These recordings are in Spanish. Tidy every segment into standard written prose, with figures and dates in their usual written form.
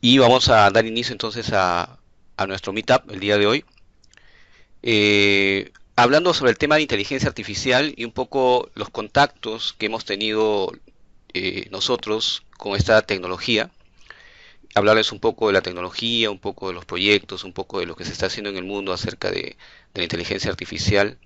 Y vamos a dar inicio entonces a nuestro meetup el día de hoy. Hablando sobre el tema de inteligencia artificial y un poco los contactos que hemos tenido nosotros con esta tecnología. Hablarles un poco de la tecnología, un poco de los proyectos, un poco de lo que se está haciendo en el mundo acerca de la inteligencia artificial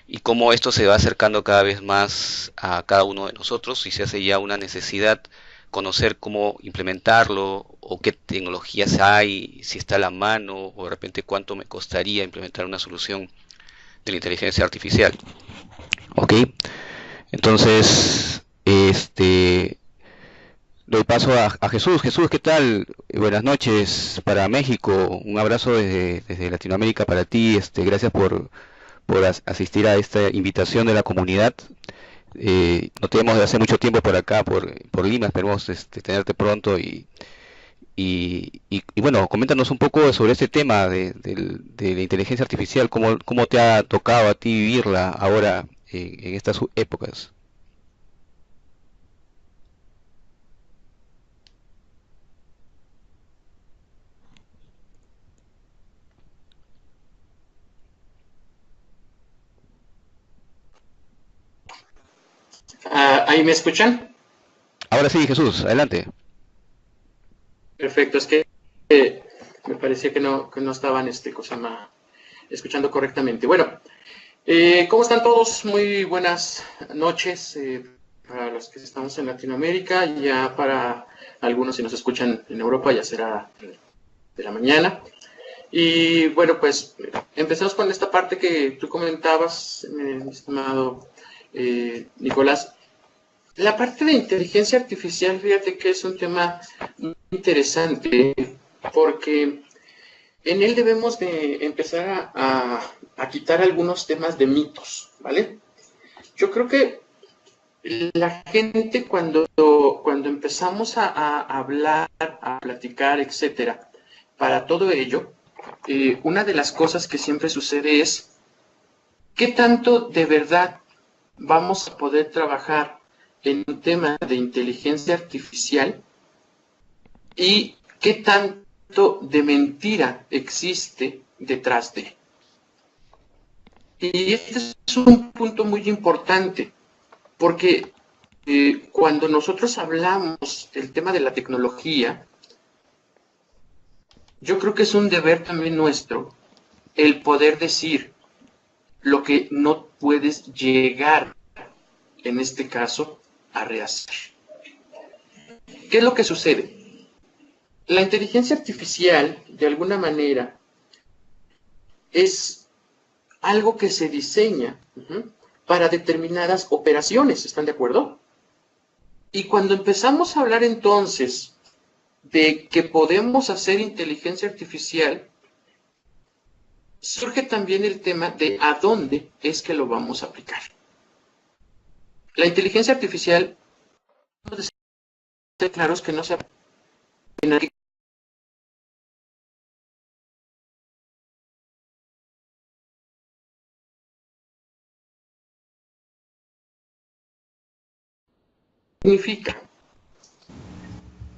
y cómo esto se va acercando cada vez más a cada uno de nosotros y se hace ya una necesidad conocer cómo implementarlo o qué tecnologías hay, si está a la mano o de repente cuánto me costaría implementar una solución de la inteligencia artificial. ¿Ok? Entonces, doy paso a Jesús. Jesús, ¿qué tal? Buenas noches para México. Un abrazo desde Latinoamérica para ti. Gracias por asistir a esta invitación de la comunidad. No tenemos de hace mucho tiempo por acá, por Lima. Esperemos tenerte pronto y bueno, coméntanos un poco sobre este tema de la inteligencia artificial. ¿Cómo te ha tocado a ti vivirla ahora en estas épocas? ¿Ahí me escuchan? Ahora sí, Jesús, adelante. Perfecto, es que me parecía que no estaban escuchando correctamente. Bueno, ¿cómo están todos? Muy buenas noches para los que estamos en Latinoamérica, ya para algunos si nos escuchan en Europa ya será de la mañana. Y bueno, pues empezamos con esta parte que tú comentabas, mi estimado Nicolás. La parte de inteligencia artificial, fíjate que es un tema muy interesante porque en él debemos de empezar a quitar algunos temas de mitos, ¿vale? Yo creo que la gente cuando empezamos a hablar, a platicar, etcétera, para todo ello, una de las cosas que siempre sucede es qué tanto de verdad vamos a poder trabajar en un tema de inteligencia artificial y qué tanto de mentira existe detrás de. Y este es un punto muy importante, porque cuando nosotros hablamos del tema de la tecnología, yo creo que es un deber también nuestro el poder decir lo que no puedes llegar, en este caso, a rehacer. ¿Qué es lo que sucede? La inteligencia artificial, de alguna manera, es algo que se diseña para determinadas operaciones, ¿están de acuerdo? Y cuando empezamos a hablar entonces de que podemos hacer inteligencia artificial, surge también el tema de a dónde es que lo vamos a aplicar. La inteligencia artificial, claro, es que no se significa.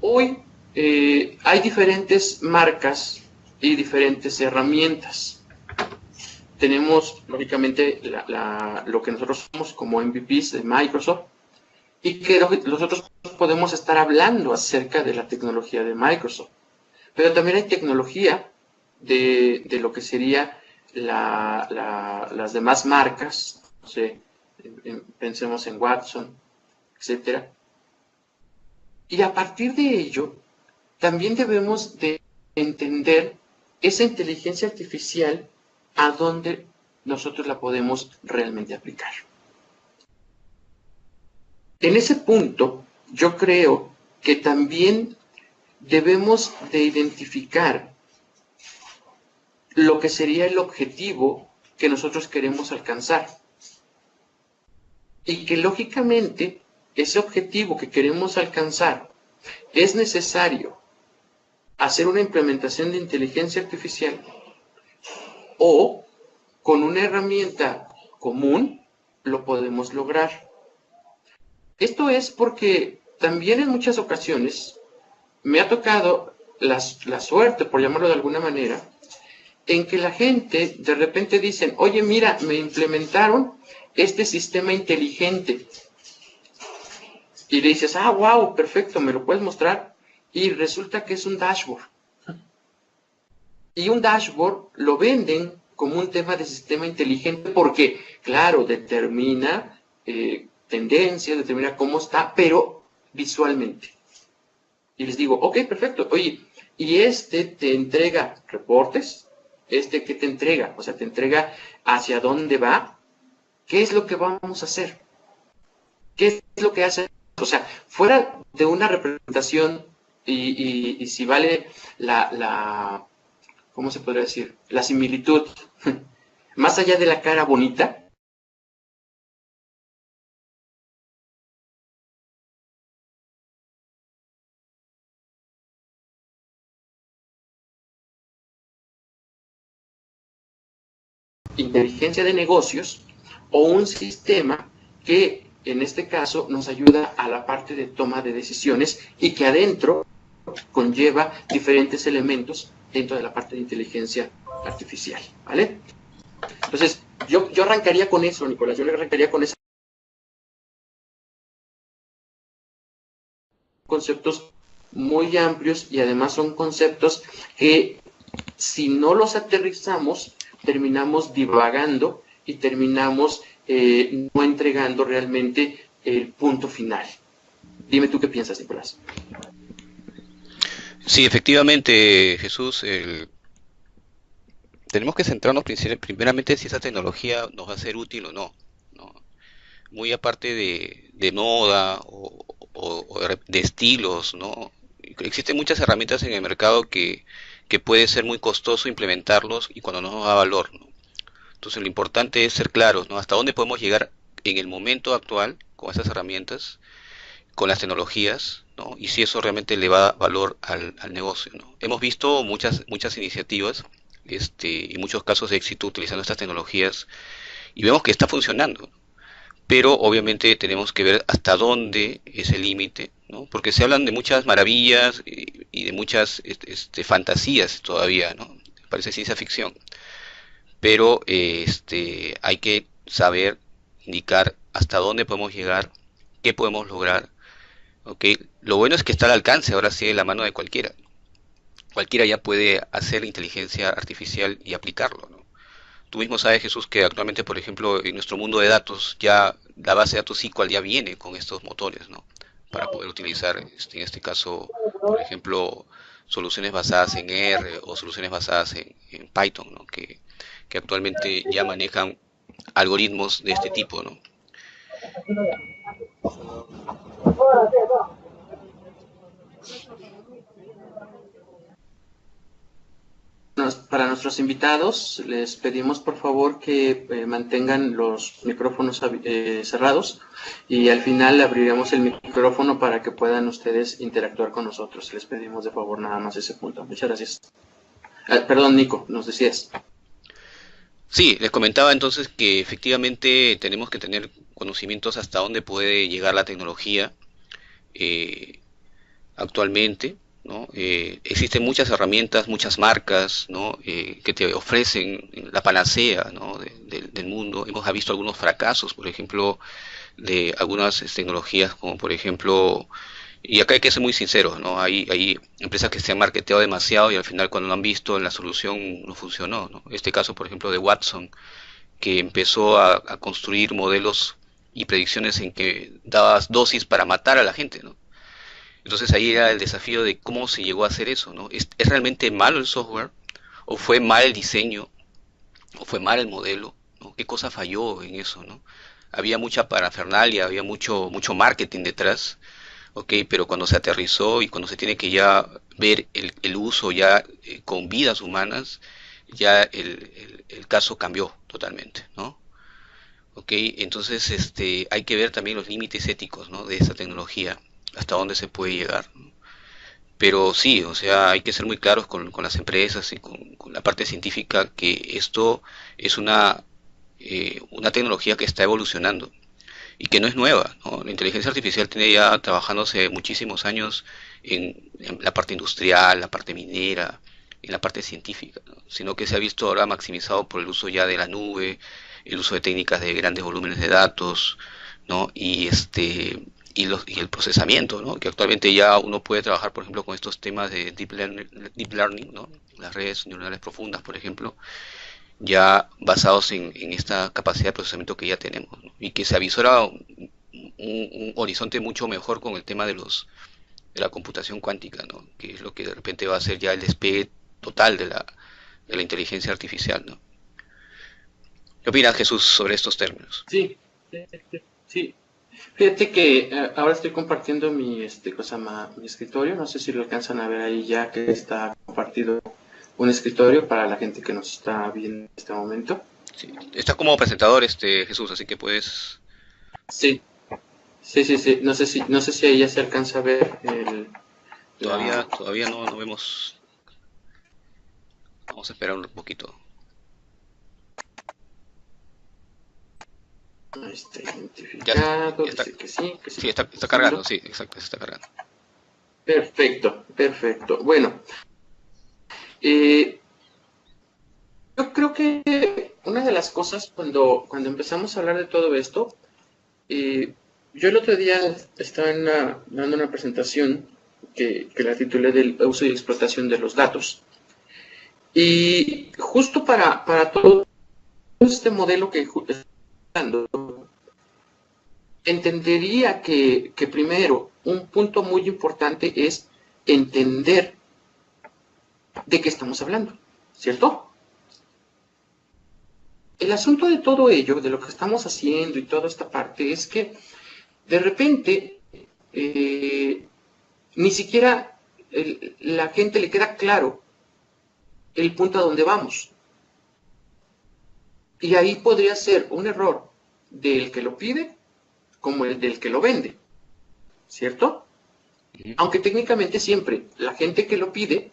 Hoy hay diferentes marcas y diferentes herramientas. Tenemos, lógicamente, lo que nosotros somos como MVPs de Microsoft y que nosotros podemos estar hablando acerca de la tecnología de Microsoft. Pero también hay tecnología de lo que sería las demás marcas, no sé, pensemos en Watson, etcétera. Y a partir de ello, también debemos de entender esa inteligencia artificial a dónde nosotros la podemos realmente aplicar. En ese punto, yo creo que también debemos de identificar lo que sería el objetivo que nosotros queremos alcanzar. Y que lógicamente ese objetivo que queremos alcanzar es necesario hacer una implementación de inteligencia artificial o con una herramienta común lo podemos lograr. Esto es porque también en muchas ocasiones me ha tocado la suerte, por llamarlo de alguna manera, en que la gente de repente dicen, oye, mira, me implementaron este sistema inteligente. Y le dices, ah, wow, perfecto, ¿me lo puedes mostrar? Y resulta que es un dashboard. Y un dashboard lo venden como un tema de sistema inteligente porque, claro, determina tendencias, determina cómo está, pero visualmente. Y les digo, ok, perfecto, oye, y este te entrega reportes, este que te entrega, o sea, te entrega hacia dónde va, qué es lo que vamos a hacer, qué es lo que hace. O sea, fuera de una representación y si vale ¿cómo se podría decir? La similitud, más allá de la cara bonita, inteligencia de negocios o un sistema que en este caso nos ayuda a la parte de toma de decisiones y que adentro conlleva diferentes elementos dentro de la parte de inteligencia artificial, ¿vale? Entonces, yo arrancaría con eso, Nicolás, yo le arrancaría con esos conceptos muy amplios y además son conceptos que si no los aterrizamos, terminamos divagando y terminamos no entregando realmente el punto final. Dime tú qué piensas, Nicolás. Sí, efectivamente, Jesús, tenemos que centrarnos primeramente si esa tecnología nos va a ser útil o no, ¿no? Muy aparte de moda o de estilos, ¿no? Existen muchas herramientas en el mercado que puede ser muy costoso implementarlos y cuando no nos da valor, ¿no? Entonces lo importante es ser claros, ¿no? Hasta dónde podemos llegar en el momento actual con esas herramientas, con las tecnologías, ¿no? Y si eso realmente le va a dar valor al negocio, ¿no? Hemos visto muchas iniciativas, y muchos casos de éxito utilizando estas tecnologías y vemos que está funcionando, pero obviamente tenemos que ver hasta dónde es el límite, ¿no? Porque se hablan de muchas maravillas y de muchas fantasías todavía, ¿no? Parece ciencia ficción, pero hay que saber indicar hasta dónde podemos llegar, qué podemos lograr, ¿ok? Lo bueno es que está al alcance ahora sí de la mano de cualquiera. Cualquiera ya puede hacer inteligencia artificial y aplicarlo, ¿no? Tú mismo sabes, Jesús, que actualmente, por ejemplo, en nuestro mundo de datos, ya la base de datos SQL ya viene con estos motores, ¿no? Para poder utilizar, en este caso, por ejemplo, soluciones basadas en R o soluciones basadas en Python, ¿no? Que actualmente ya manejan algoritmos de este tipo, ¿no? Para nuestros invitados, les pedimos por favor que mantengan los micrófonos cerrados y al final abriremos el micrófono para que puedan ustedes interactuar con nosotros. Les pedimos de favor nada más ese punto. Muchas gracias. Perdón, Nico, nos decías. Sí, les comentaba entonces que efectivamente tenemos que tener conocimientos hasta dónde puede llegar la tecnología eh, actualmente, ¿no? Existen muchas herramientas, muchas marcas, ¿no? Que te ofrecen la panacea, ¿no? del mundo. Hemos visto algunos fracasos, por ejemplo, de algunas tecnologías, como por ejemplo, y acá hay que ser muy sinceros, ¿no? Hay empresas que se han marketeado demasiado y al final cuando lo han visto en la solución no funcionó, ¿no? Este caso, por ejemplo, de Watson, que empezó a construir modelos y predicciones en que dabas dosis para matar a la gente, ¿no? Entonces ahí era el desafío de cómo se llegó a hacer eso, ¿no? ¿Es realmente malo el software? ¿O fue mal el diseño? ¿O fue mal el modelo? ¿No? ¿Qué cosa falló en eso, no? Había mucha parafernalia, había mucho marketing detrás, ok, pero cuando se aterrizó y cuando se tiene que ya ver el uso ya con vidas humanas, ya el caso cambió totalmente, ¿no? Ok, entonces hay que ver también los límites éticos, ¿no? De esa tecnología, hasta dónde se puede llegar, ¿no? Pero sí, o sea, hay que ser muy claros con las empresas y con la parte científica que esto es una tecnología que está evolucionando y que no es nueva, ¿no? La inteligencia artificial tiene ya trabajándose muchísimos años en la parte industrial, la parte minera, en la parte científica, ¿no? Sino que se ha visto ahora maximizado por el uso ya de la nube, el uso de técnicas de grandes volúmenes de datos, ¿no? Y el procesamiento, ¿no? Que actualmente ya uno puede trabajar, por ejemplo, con estos temas de deep learning, ¿no? Las redes neuronales profundas, por ejemplo, ya basados en esta capacidad de procesamiento que ya tenemos, ¿no? Y que se avisora un horizonte mucho mejor con el tema de la computación cuántica, ¿no? Que es lo que de repente va a ser ya el despegue total de la inteligencia artificial, ¿no? ¿Qué opinas, Jesús, sobre estos términos? Sí, sí. Fíjate que ahora estoy compartiendo mi escritorio. No sé si lo alcanzan a ver ahí ya que está compartido un escritorio para la gente que nos está viendo en este momento. Sí. Estás como presentador, Jesús, así que puedes... Sí, sí. No sé si ahí ya se alcanza a ver la... Todavía no vemos... Vamos a esperar un poquito. Ahí está Ya, identificado, ya está, dice que sí, sí, está cargando, sí, exacto, se está cargando. Perfecto. Bueno, eh, yo creo que una de las cosas cuando empezamos a hablar de todo esto, yo el otro día estaba dando una presentación que la titulé del uso y explotación de los datos. Y justo para todo este modelo que estoy dando, entendería que primero un punto muy importante es entender de qué estamos hablando, ¿cierto? El asunto de todo ello, de lo que estamos haciendo y toda esta parte, es que de repente ni siquiera la gente le queda claro el punto a donde vamos. Y ahí podría ser un error del que lo pide como el del que lo vende, ¿cierto? Aunque técnicamente siempre la gente que lo pide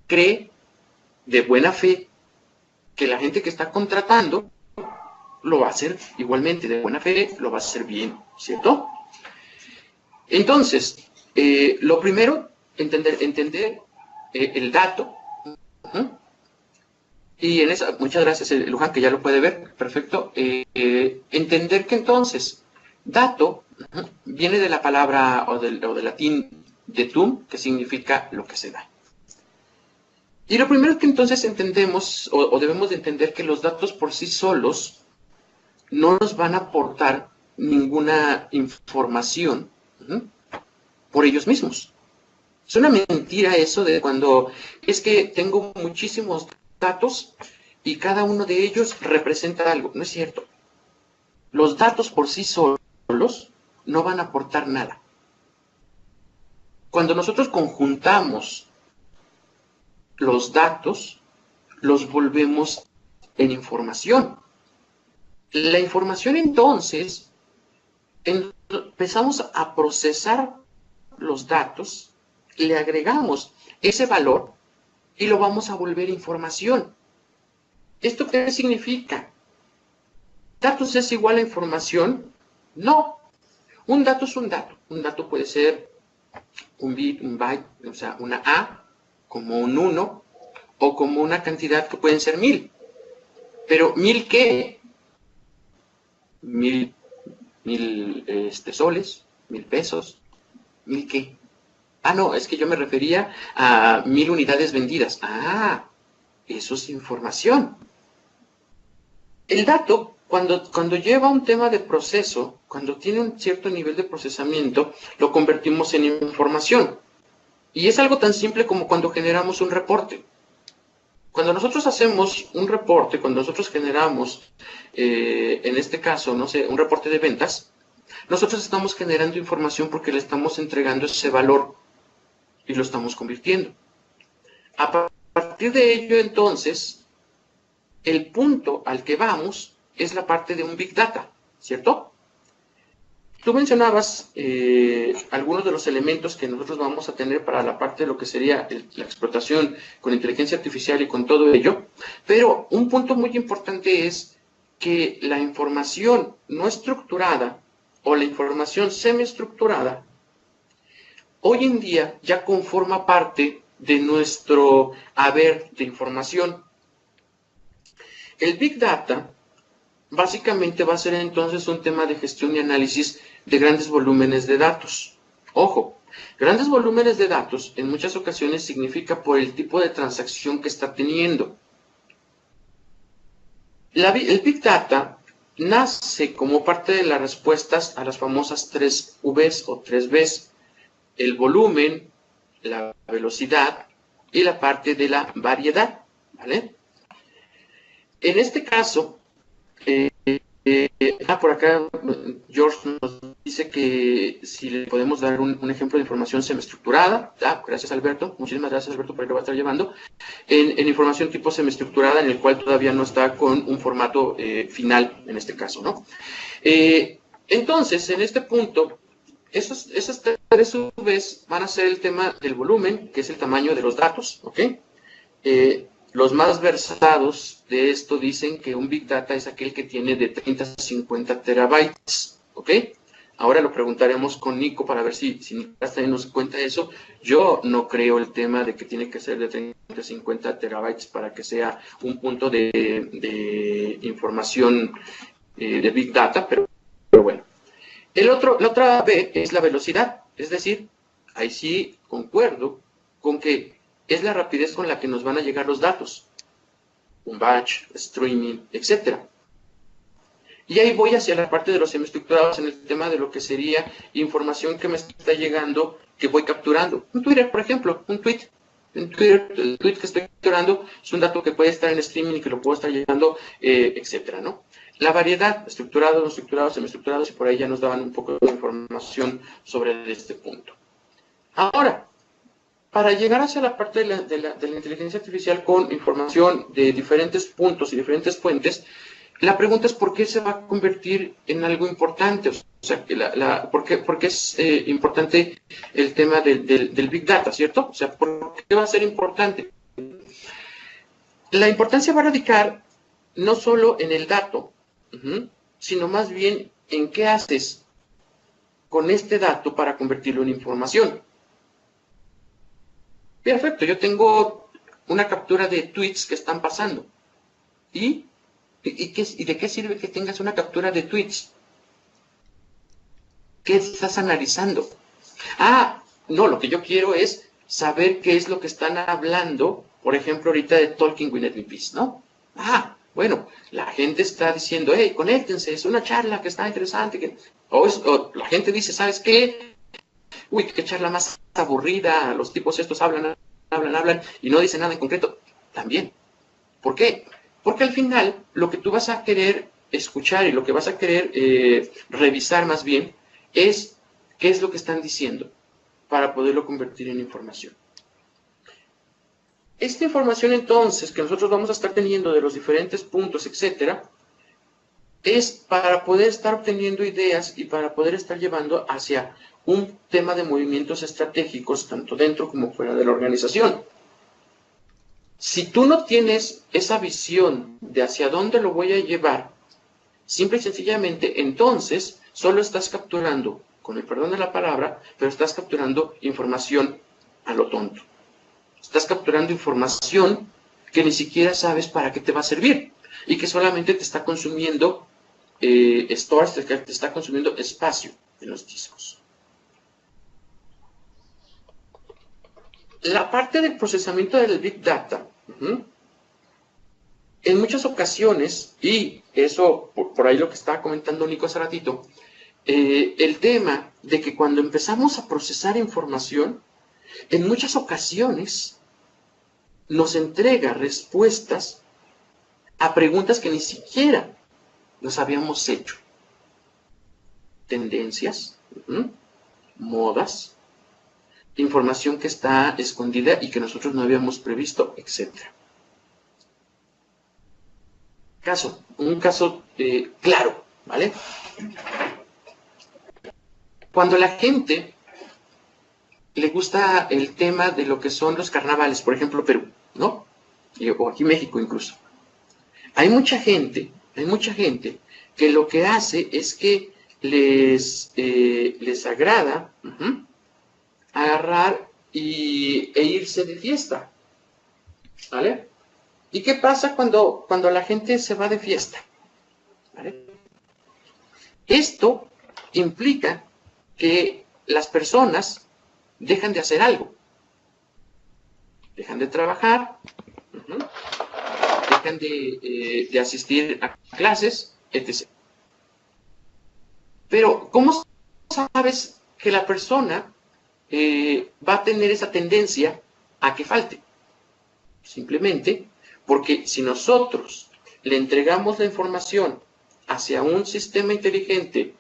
cree de buena fe que la gente que está contratando lo va a hacer igualmente de buena fe, lo va a hacer bien, ¿cierto? Entonces, lo primero, entender el dato. ¿Uh? Y en esa, muchas gracias, Luján, que ya lo puede ver, perfecto. Entender que entonces, dato viene de la palabra o del latín datum, que significa lo que se da. Y lo primero que entonces entendemos, o debemos de entender que los datos por sí solos no nos van a aportar ninguna información por ellos mismos. Es una mentira eso de cuando es que tengo muchísimos datos y cada uno de ellos representa algo. No es cierto. Los datos por sí solos no van a aportar nada. Cuando nosotros conjuntamos los datos, los volvemos en información. La información entonces, empezamos a procesar los datos, le agregamos ese valor y lo vamos a volver información. ¿Esto qué significa? ¿Datos es igual a información? No. Un dato es un dato. Un dato puede ser un bit, un byte, o sea, una A, como un 1, o como una cantidad que pueden ser 1000. Pero ¿1000 qué? 1000 soles, 1000 pesos, 1000 qué. Ah, no, es que yo me refería a 1000 unidades vendidas. Ah, eso es información. El dato, cuando lleva un tema de proceso, cuando tiene un cierto nivel de procesamiento, lo convertimos en información. Y es algo tan simple como cuando generamos un reporte. Cuando nosotros hacemos un reporte, cuando nosotros generamos, en este caso, no sé, un reporte de ventas, nosotros estamos generando información porque le estamos entregando ese valor y lo estamos convirtiendo. A partir de ello, entonces, el punto al que vamos es la parte de un Big Data, ¿cierto? Tú mencionabas algunos de los elementos que nosotros vamos a tener para la parte de lo que sería la explotación con inteligencia artificial y con todo ello, pero un punto muy importante es que la información no estructurada o la información semiestructurada hoy en día ya conforma parte de nuestro haber de información. El Big Data básicamente va a ser entonces un tema de gestión y análisis de grandes volúmenes de datos. Ojo, grandes volúmenes de datos en muchas ocasiones significa por el tipo de transacción que está teniendo. El Big Data nace como parte de las respuestas a las famosas 3 Vs o 3 Bs: el volumen, la velocidad y la parte de la variedad, ¿vale? En este caso, por acá George nos dice que si le podemos dar un ejemplo de información semiestructurada. Gracias Alberto, muchísimas gracias Alberto, por ahí lo va a estar llevando. En información tipo semiestructurada, en el cual todavía no está con un formato final, en este caso, ¿no? Entonces, en este punto, esas 3 Vs van a ser el tema del volumen, que es el tamaño de los datos, ¿ok? Los más versados de esto dicen que un Big Data es aquel que tiene de 30 a 50 terabytes, ¿ok? Ahora lo preguntaremos con Nico para ver si Nicolás también nos cuenta eso. Yo no creo el tema de que tiene que ser de 30 a 50 terabytes para que sea un punto de información de Big Data, pero bueno. La otra B es la velocidad, es decir, ahí sí concuerdo con que es la rapidez con la que nos van a llegar los datos, un batch, streaming, etc. Y ahí voy hacia la parte de los semiestructurados en el tema de lo que sería información que me está llegando, que voy capturando. Un Twitter, por ejemplo, un tweet. En Twitter, el tweet que estoy capturando es un dato que puede estar en streaming y que lo puedo estar llegando, etc., ¿no? La variedad, estructurados, no estructurados, semiestructurados, y por ahí ya nos daban un poco de información sobre este punto. Ahora, para llegar hacia la parte de la inteligencia artificial con información de diferentes puntos y diferentes fuentes, la pregunta es por qué se va a convertir en algo importante. O sea, ¿por qué es importante el tema del Big Data, ¿cierto? O sea, ¿por qué va a ser importante? La importancia va a radicar no solo en el dato, sino más bien en qué haces con este dato para convertirlo en información. Perfecto, yo tengo una captura de tweets que están pasando. ¿Y de qué sirve que tengas una captura de tweets? ¿Qué estás analizando? No, lo que yo quiero es saber qué es lo que están hablando, por ejemplo, ahorita de Talking with Edwin Peace, ¿no? Bueno, la gente está diciendo, hey, conéctense, es una charla que está interesante. O la gente dice, ¿sabes qué? Uy, qué charla más aburrida, los tipos estos hablan y no dicen nada en concreto. También. ¿Por qué? Porque al final lo que tú vas a querer escuchar y lo que vas a querer revisar más bien es qué es lo que están diciendo para poderlo convertir en información. Esta información entonces que nosotros vamos a estar teniendo de los diferentes puntos, etcétera, es para poder estar obteniendo ideas y para poder estar llevando hacia un tema de movimientos estratégicos tanto dentro como fuera de la organización. Si tú no tienes esa visión de hacia dónde lo voy a llevar, simple y sencillamente, entonces solo estás capturando, con el perdón de la palabra, pero estás capturando información a lo tonto. Estás capturando información que ni siquiera sabes para qué te va a servir y que solamente te está consumiendo stores, te está consumiendo espacio en los discos. La parte del procesamiento del Big Data, en muchas ocasiones, y eso por ahí lo que estaba comentando Nico hace ratito, el tema de que cuando empezamos a procesar información, en muchas ocasiones nos entrega respuestas a preguntas que ni siquiera nos habíamos hecho. Tendencias, modas, información que está escondida y que nosotros no habíamos previsto, etc. Un caso claro, ¿vale? Cuando la gente le gusta el tema de lo que son los carnavales, por ejemplo Perú, ¿no? O aquí México incluso. Hay mucha gente que lo que hace es que les agrada agarrar e irse de fiesta, ¿vale? ¿Y qué pasa cuando la gente se va de fiesta? ¿Vale? Esto implica que las personas dejan de hacer algo, dejan de trabajar, dejan de asistir a clases, etc. Pero, ¿cómo sabes que la persona va a tener esa tendencia a que falte? Simplemente porque si nosotros le entregamos la información hacia un sistema inteligente,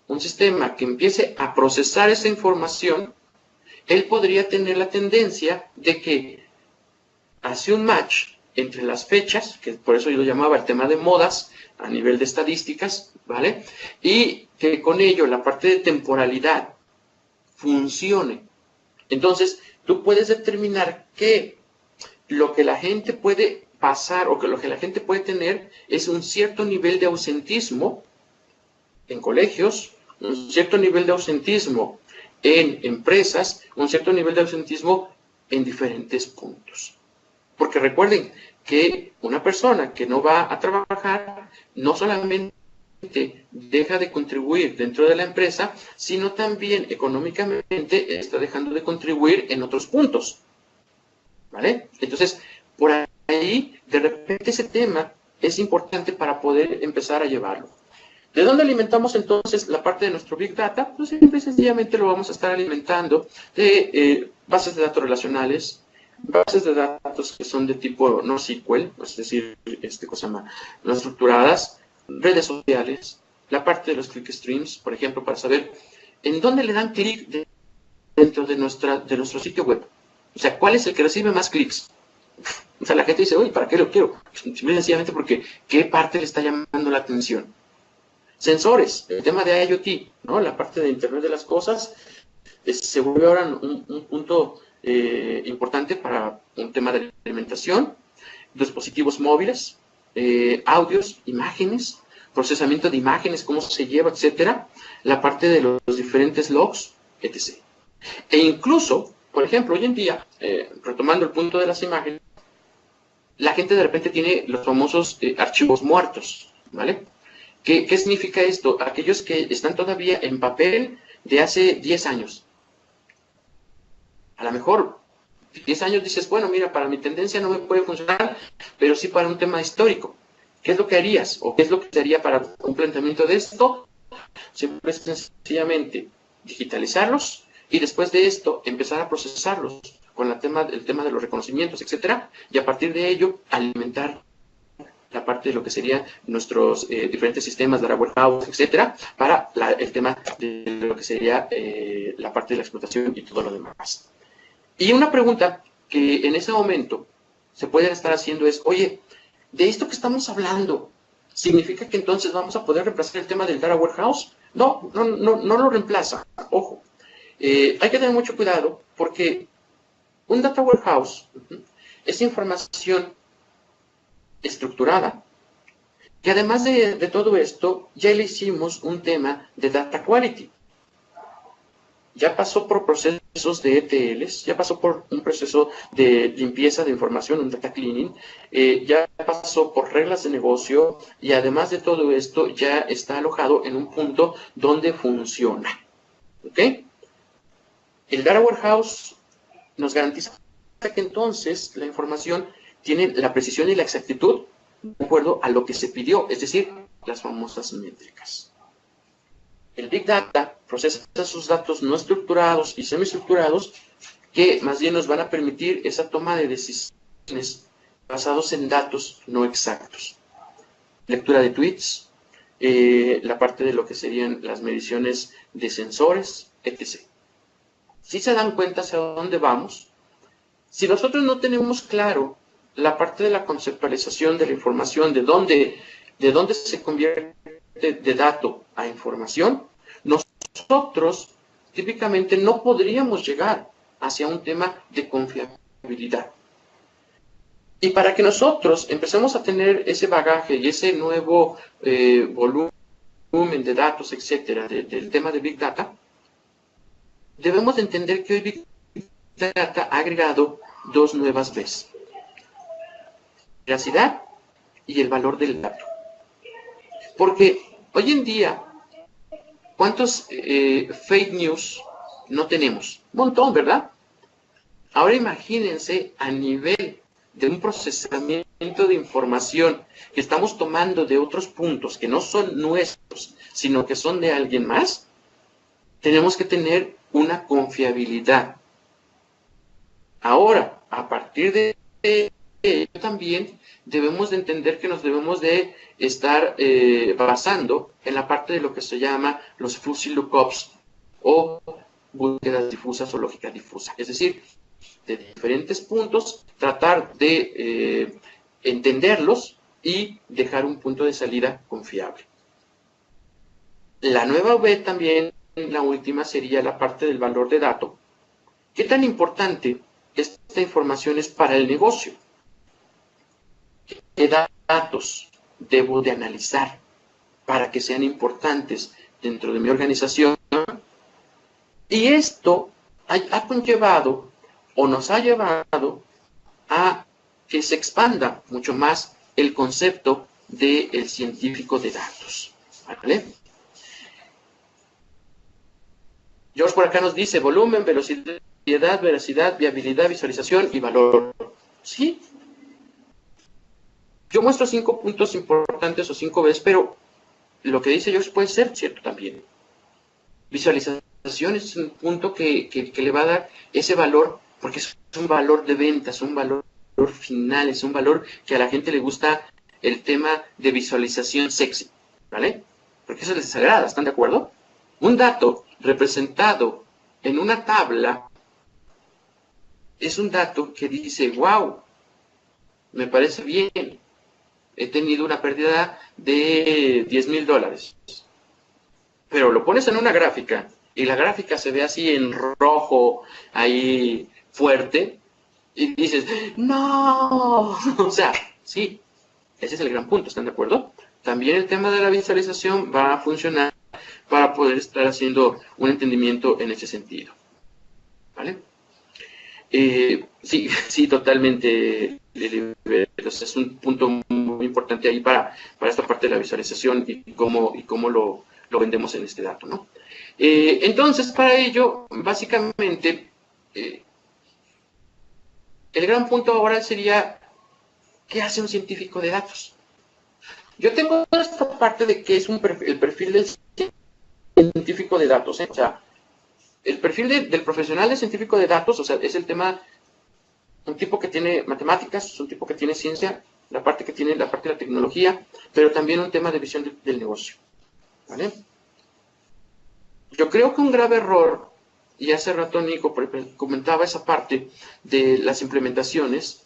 un sistema que empiece a procesar esa información, él podría tener la tendencia de que hace un match entre las fechas, que por eso yo lo llamaba el tema de modas a nivel de estadísticas, ¿vale? Y que con ello la parte de temporalidad funcione. Entonces, tú puedes determinar que lo que la gente puede pasar o que lo que la gente puede tener es un cierto nivel de ausentismo en colegios, un cierto nivel de ausentismo en empresas, un cierto nivel de ausentismo en diferentes puntos. Porque recuerden que una persona que no va a trabajar no solamente deja de contribuir dentro de la empresa, sino también económicamente está dejando de contribuir en otros puntos. ¿Vale? Entonces, por ahí, de repente ese tema es importante para poder empezar a llevarlo. ¿De dónde alimentamos entonces la parte de nuestro Big Data? Pues simple y sencillamente lo vamos a estar alimentando de bases de datos relacionales, bases de datos que son de tipo NoSQL, es decir, no estructuradas, redes sociales, la parte de los click streams, por ejemplo, para saber en dónde le dan clic dentro de nuestro sitio web. O sea, ¿cuál es el que recibe más clics? O sea, la gente dice, oye, ¿para qué lo quiero? Simple y sencillamente porque ¿qué parte le está llamando la atención? Sensores, el tema de IoT, ¿no? La parte de Internet de las Cosas, se vuelve ahora un punto importante para un tema de alimentación, dispositivos móviles, audios, imágenes, procesamiento de imágenes, cómo se lleva, etcétera, la parte de los diferentes logs, etc. E incluso, por ejemplo, hoy en día, retomando el punto de las imágenes, la gente de repente tiene los famosos archivos muertos, ¿vale? ¿Qué significa esto? Aquellos que están todavía en papel de hace 10 años. A lo mejor 10 años dices, bueno, mira, para mi tendencia no me puede funcionar, pero sí para un tema histórico. ¿Qué es lo que harías? ¿O qué es lo que se haría para un planteamiento de esto? Simple y sencillamente digitalizarlos y después de esto empezar a procesarlos con el tema de los reconocimientos, etcétera, y a partir de ello alimentar la parte de lo que serían nuestros diferentes sistemas, data warehouse, etcétera, para el tema de lo que sería la parte de la explotación y todo lo demás. Y una pregunta que en ese momento se puede estar haciendo es, oye, de esto que estamos hablando, ¿significa que entonces vamos a poder reemplazar el tema del data warehouse? No lo reemplaza, ojo. Hay que tener mucho cuidado porque un data warehouse es información estructurada, que además de todo esto, ya le hicimos un tema de data quality. Ya pasó por procesos de ETLs, ya pasó por un proceso de limpieza de información, un data cleaning, ya pasó por reglas de negocio y además de todo esto ya está alojado en un punto donde funciona. ¿Ok? El data warehouse nos garantiza que entonces la información tiene la precisión y la exactitud de acuerdo a lo que se pidió, es decir, las famosas métricas. El Big Data procesa sus datos no estructurados y semiestructurados que más bien nos van a permitir esa toma de decisiones basados en datos no exactos. Lectura de tweets, la parte de lo que serían las mediciones de sensores, etc. Si se dan cuenta hacia dónde vamos, si nosotros no tenemos claro la parte de la conceptualización de la información, de dónde se convierte de dato a información, nosotros típicamente no podríamos llegar hacia un tema de confiabilidad. Y para que nosotros empecemos a tener ese bagaje y ese nuevo volumen de datos, etcétera, del tema de Big Data, debemos de entender que hoy Big Data ha agregado dos nuevas Bs: veracidad y el valor del dato. Porque hoy en día, ¿cuántos fake news no tenemos? Un montón, ¿verdad? Ahora imagínense a nivel de un procesamiento de información que estamos tomando de otros puntos que no son nuestros, sino que son de alguien más. Tenemos que tener una confiabilidad. Ahora, a partir de ello también debemos de entender que nos debemos de estar basando en la parte de lo que se llama los fuzzy lookups o búsquedas difusas o lógica difusa. Es decir, de diferentes puntos, tratar de entenderlos y dejar un punto de salida confiable. La nueva V también, la última, sería la parte del valor de dato. ¿Qué tan importante esta información es para el negocio? ¿Qué datos debo de analizar para que sean importantes dentro de mi organización? Y esto ha conllevado o nos ha llevado a que se expanda mucho más el concepto del científico de datos. ¿Vale? George por acá nos dice volumen, velocidad, veracidad, viabilidad, visualización y valor. ¿Sí? Yo muestro 5 puntos importantes o 5 veces, pero lo que dice George puede ser cierto también. Visualización es un punto que le va a dar ese valor, porque es un valor de venta, es un valor final, es un valor que a la gente le gusta el tema de visualización sexy, ¿vale? Porque eso les agrada, ¿están de acuerdo? Un dato representado en una tabla es un dato que dice, wow, me parece bien, he tenido una pérdida de $10,000. Pero lo pones en una gráfica y la gráfica se ve así en rojo, ahí fuerte, y dices, no, o sea, sí, ese es el gran punto, ¿están de acuerdo? También el tema de la visualización va a funcionar para poder estar haciendo un entendimiento en ese sentido, ¿vale? Sí, totalmente, es un punto muy importante ahí para esta parte de la visualización y cómo lo vendemos en este dato, ¿no? Entonces, para ello, básicamente, el gran punto ahora sería, ¿qué hace un científico de datos? Yo tengo esta parte de qué es el perfil del científico de datos, ¿eh? O sea, el perfil del profesional de científico de datos, o sea, es el tema, un tipo que tiene matemáticas, un tipo que tiene ciencia, la parte que tiene la parte de la tecnología, pero también un tema de visión del negocio, ¿vale? Yo creo que un grave error, y hace rato Nico comentaba esa parte de las implementaciones,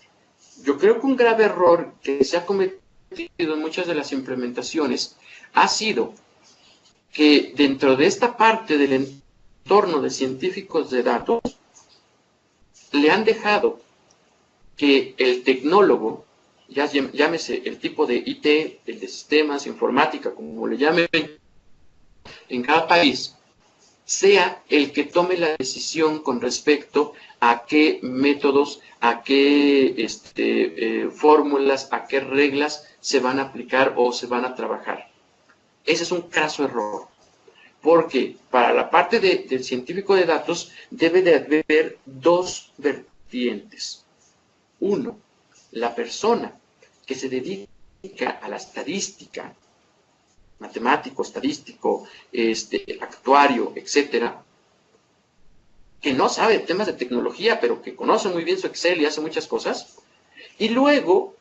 yo creo que un grave error que se ha cometido en muchas de las implementaciones ha sido que dentro de esta parte del entorno de científicos de datos, le han dejado que el tecnólogo, ya llámese el tipo de IT, el de sistemas, informática, como le llamen en cada país, sea el que tome la decisión con respecto a qué métodos, a qué fórmulas, a qué reglas se van a aplicar o se van a trabajar. Ese es un craso error, porque para la parte del científico de datos debe de haber dos vertientes. Uno, la persona que se dedica a la estadística, matemático, estadístico, actuario, etcétera, que no sabe temas de tecnología, pero que conoce muy bien su Excel y hace muchas cosas. Y luego,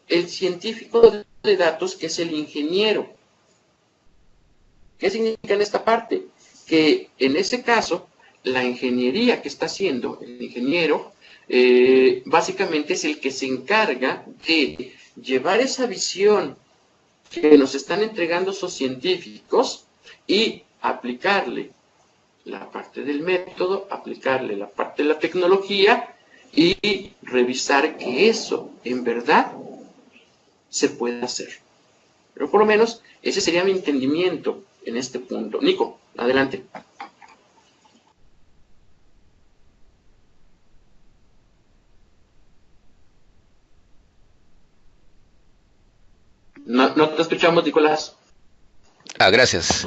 el científico de datos, que es el ingeniero. ¿Qué significa en esta parte? Que en este caso, la ingeniería que está haciendo el ingeniero, básicamente es el que se encarga de llevar esa visión que nos están entregando esos científicos y aplicarle la parte del método, aplicarle la parte de la tecnología y revisar que eso en verdad se puede hacer. Pero por lo menos ese sería mi entendimiento en este punto. Nico, adelante. no te escuchamos, Nicolás. Gracias.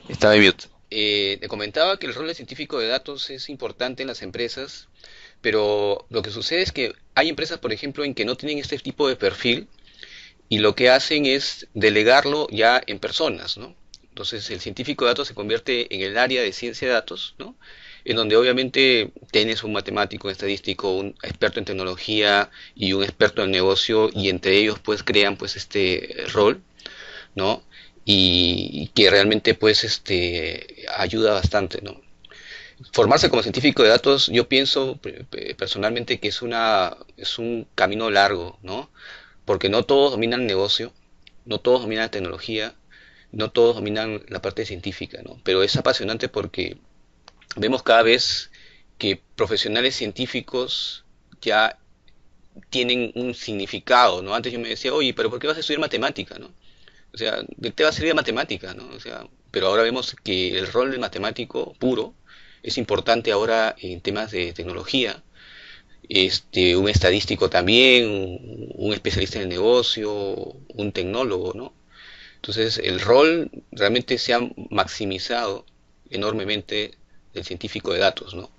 Estaba en mute. Te comentaba que el rol de científico de datos es importante en las empresas, pero lo que sucede es que hay empresas, por ejemplo, en que no tienen este tipo de perfil y lo que hacen es delegarlo ya en personas, ¿no? Entonces el científico de datos se convierte en el área de ciencia de datos, ¿no? En donde obviamente tienes un matemático, un estadístico, un experto en tecnología y un experto en negocio y entre ellos pues crean pues este rol, ¿no? Y que realmente pues ayuda bastante, ¿no? Formarse como científico de datos, yo pienso personalmente que es un camino largo, ¿no? Porque no todos dominan el negocio, no todos dominan la tecnología, no todos dominan la parte científica, ¿no? Pero es apasionante porque vemos cada vez que profesionales científicos ya tienen un significado, ¿no? Antes yo me decía, oye, pero ¿por qué vas a estudiar matemática, no? O sea, ¿qué te va a servir de matemática, no? O sea, pero ahora vemos que el rol del matemático puro es importante ahora en temas de tecnología, un estadístico también, un especialista en el negocio, un tecnólogo, ¿no? Entonces, el rol realmente se ha maximizado enormemente del científico de datos, ¿no?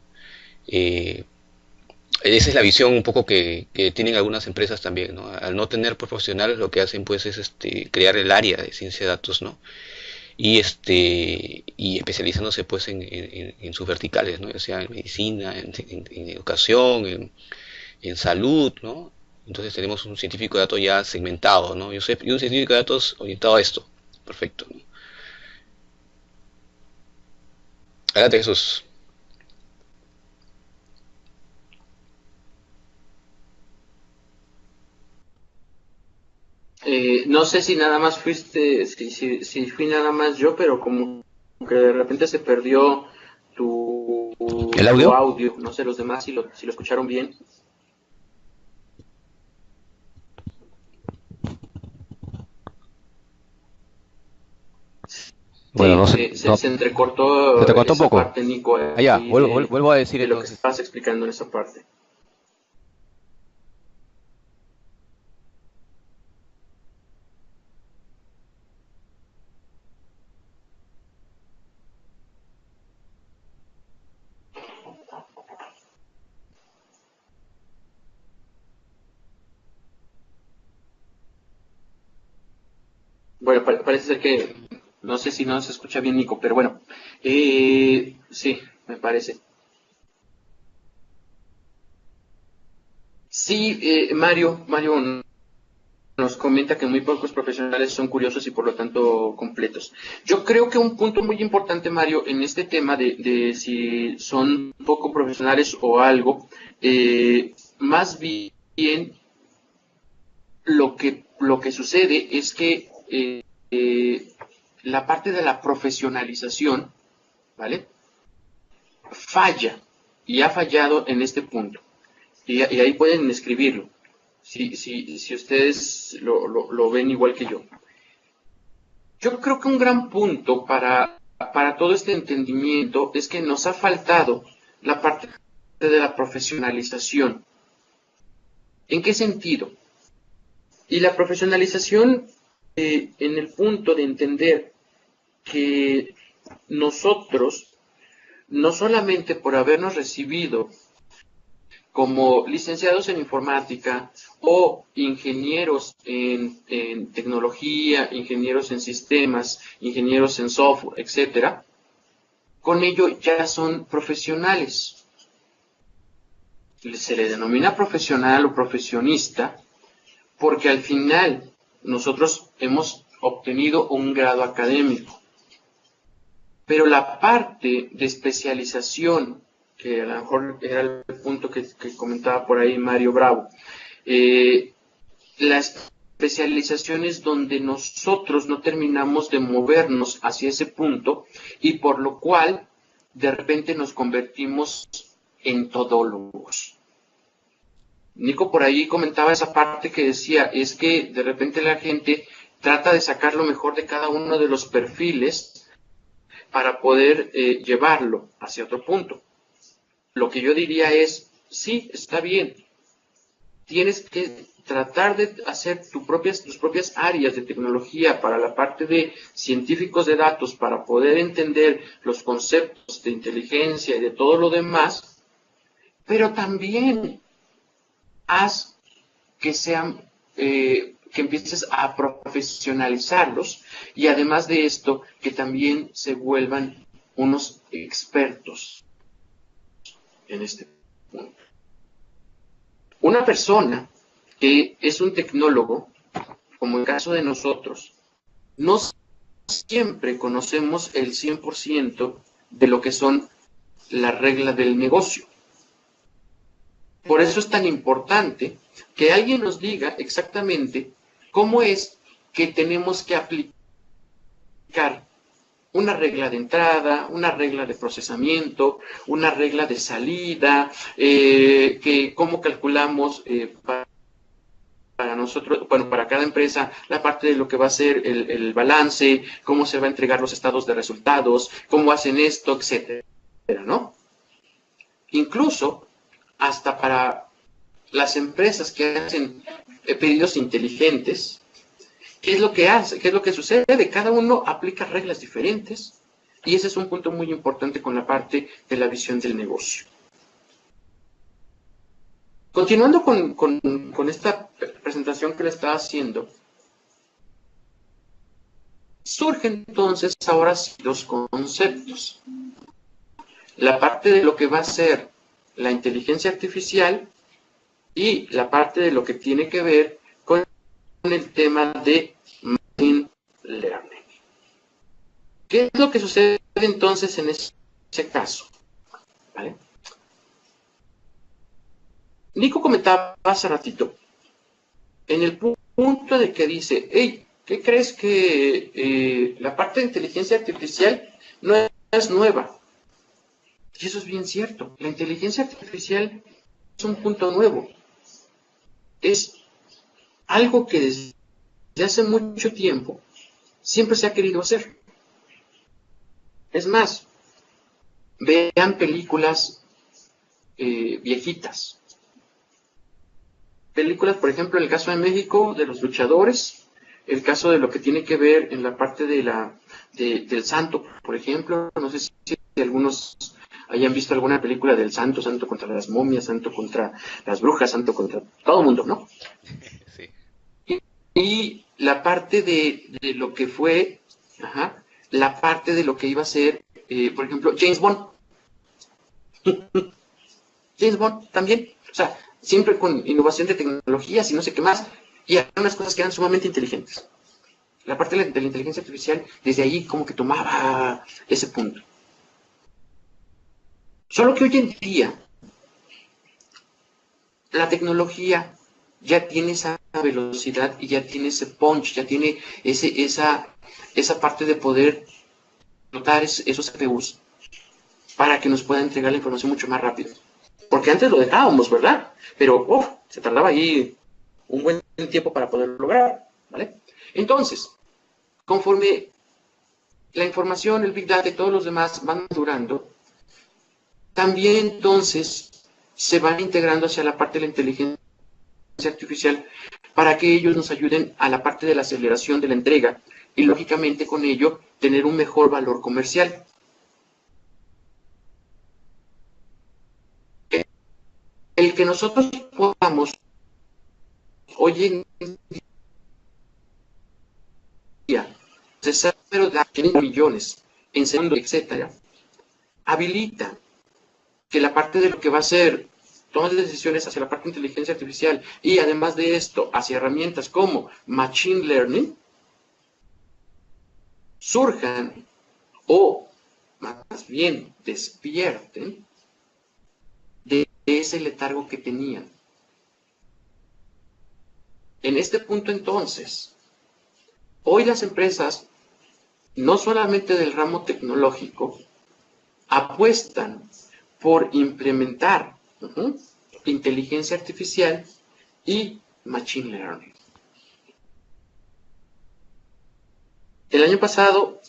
Eh, Esa es la visión un poco que tienen algunas empresas también, ¿no? Al no tener profesionales, lo que hacen pues es crear el área de ciencia de datos, ¿no? Y especializándose pues en sus verticales, ¿no? Ya sea en medicina, en educación, en salud, ¿no? Entonces tenemos un científico de datos ya segmentado, ¿no? Yo soy un científico de datos orientado a esto. Perfecto, ¿no? Adelante, Jesús. No sé si nada más fuiste, si fui nada más yo, pero como que de repente se perdió ¿El tu audio? audio. No sé los demás si lo escucharon bien. Bueno, Sí, no sé, se se te entrecortó cortó un esa poco. parte, Nico, Allá, ahí vuelvo a decir de lo que entonces. estabas explicando en esa parte. Bueno, parece ser que no sé si no se escucha bien, Nico, pero bueno, sí, me parece. Sí, Mario nos comenta que muy pocos profesionales son curiosos y por lo tanto completos. Yo creo que un punto muy importante, Mario, en este tema de si son poco profesionales o algo, más bien lo que sucede es que la parte de la profesionalización, ¿vale? Falla y ha fallado en este punto. Y ahí pueden escribirlo, si ustedes lo ven igual que yo. Yo creo que un gran punto para todo este entendimiento es que nos ha faltado la parte de la profesionalización. ¿En qué sentido? Y la profesionalización en el punto de entender que nosotros, no solamente por habernos recibido como licenciados en informática o ingenieros en tecnología, ingenieros en sistemas, ingenieros en software, etcétera, con ello ya son profesionales. Se le denomina profesional o profesionista porque al final nosotros hemos obtenido un grado académico. Pero la parte de especialización, que a lo mejor era el punto que comentaba por ahí Mario Bravo, la especialización es donde nosotros no terminamos de movernos hacia ese punto y por lo cual de repente nos convertimos en todólogos. Nico por ahí comentaba esa parte que decía, es que de repente la gente trata de sacar lo mejor de cada uno de los perfiles para poder llevarlo hacia otro punto. Lo que yo diría es, sí, está bien, tratar de hacer tus propias áreas de tecnología para la parte de científicos de datos, para poder entender los conceptos de inteligencia y de todo lo demás, pero también haz que sean, que empieces a profesionalizarlos y además de esto, que también se vuelvan unos expertos en este punto. Una persona que es un tecnólogo, como el caso de nosotros, no siempre conocemos el 100% de lo que son las reglas del negocio. Por eso es tan importante que alguien nos diga exactamente cómo es que tenemos que aplicar una regla de entrada, una regla de procesamiento, una regla de salida, que cómo calculamos para nosotros, bueno, para cada empresa, la parte de lo que va a ser el balance, cómo se va a entregar los estados de resultados, cómo hacen esto, etcétera, ¿no? Incluso hasta para las empresas que hacen pedidos inteligentes, ¿qué es lo que hace? ¿Qué es lo que sucede? Cada uno aplica reglas diferentes y ese es un punto muy importante con la parte de la visión del negocio. Continuando con esta presentación que le estaba haciendo, surgen entonces ahora sí dos conceptos. La parte de lo que va a ser la inteligencia artificial y la parte de lo que tiene que ver con el tema de machine learning. ¿Qué es lo que sucede entonces en ese caso? ¿Vale? Nico comentaba hace ratito, en el punto de que dice, hey, ¿qué crees que la parte de inteligencia artificial no es nueva? Y eso es bien cierto. La inteligencia artificial es un punto nuevo. Es algo que desde hace mucho tiempo siempre se ha querido hacer. Es más, vean películas viejitas. Películas, por ejemplo, en el caso de México, de los luchadores, el caso de lo que tiene que ver en la parte del santo, por ejemplo, no sé si algunos hayan visto alguna película del santo, santo contra las momias, santo contra las brujas, santo contra todo el mundo, ¿no? Sí. Y la parte de lo que fue, la parte de lo que iba a ser, por ejemplo, James Bond. James Bond también, o sea, siempre con innovación de tecnologías y no sé qué más, y hay unas cosas que eran sumamente inteligentes. La parte de la inteligencia artificial, desde ahí como que tomaba ese punto. Solo que hoy en día, la tecnología ya tiene esa velocidad y ya tiene ese punch, ya tiene esa parte de poder notar esos CPUs para que nos pueda entregar la información mucho más rápido. Porque antes lo dejábamos, ¿verdad? Pero se tardaba ahí un buen tiempo para poderlo lograr, ¿vale? Entonces, conforme la información, el Big Data y todos los demás van madurando, también entonces se van integrando hacia la parte de la inteligencia artificial para que ellos nos ayuden a la parte de la aceleración de la entrega y lógicamente con ello tener un mejor valor comercial. El que nosotros podamos hoy en día procesar millones en segundos, etcétera, habilita que la parte de lo que va a ser tomas de decisiones hacia la parte de inteligencia artificial y además de esto hacia herramientas como Machine Learning surjan o más bien despierten de ese letargo que tenían. En este punto entonces, hoy las empresas, no solamente del ramo tecnológico, apuestan por implementar inteligencia artificial y machine learning. El año pasado,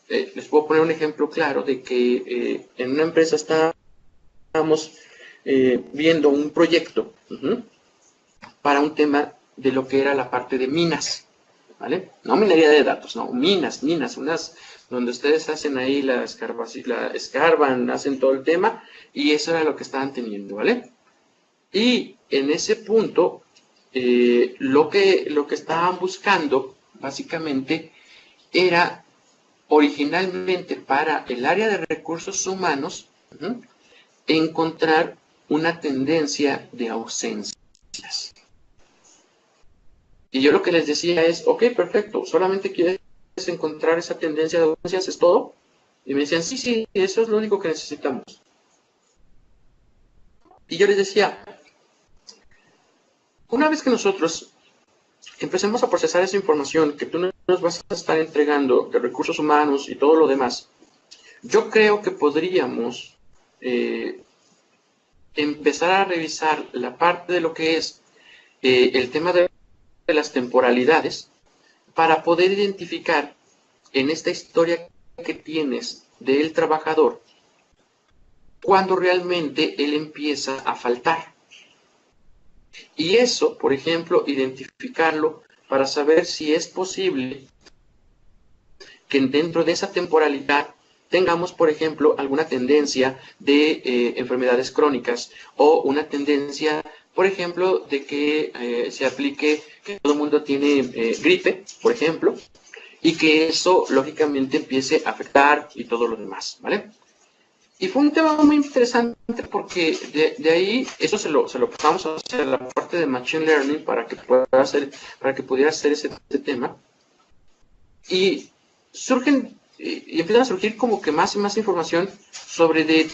les puedo poner un ejemplo claro de que en una empresa estábamos viendo un proyecto para un tema de lo que era la parte de minas, ¿vale? No minería de datos, no, minas, unas donde ustedes hacen ahí la escarban, hacen todo el tema, y eso era lo que estaban teniendo, ¿vale? Y en ese punto, lo que estaban buscando, básicamente, era originalmente para el área de recursos humanos, encontrar una tendencia de ausencias. Y yo lo que les decía es, ok, perfecto, solamente quieres encontrar esa tendencia de ausencias, ¿es todo? Y me decían, sí, eso es lo único que necesitamos. Y yo les decía, una vez que nosotros empecemos a procesar esa información que tú nos vas a estar entregando de recursos humanos y todo lo demás, yo creo que podríamos empezar a revisar la parte de lo que es el tema de las temporalidades para poder identificar en esta historia que tienes del trabajador cuando realmente él empieza a faltar. Y eso, por ejemplo, identificarlo para saber si es posible que dentro de esa temporalidad tengamos, por ejemplo, alguna tendencia de enfermedades crónicas o una tendencia, por ejemplo, de que se aplique que todo el mundo tiene gripe, por ejemplo, y que eso, lógicamente, empiece a afectar y todo lo demás, ¿vale? Y fue un tema muy interesante porque de ahí, eso se lo pasamos hacia la parte de Machine Learning para que pudiera hacer ese tema. Y y empiezan a surgir como que más y más información sobre de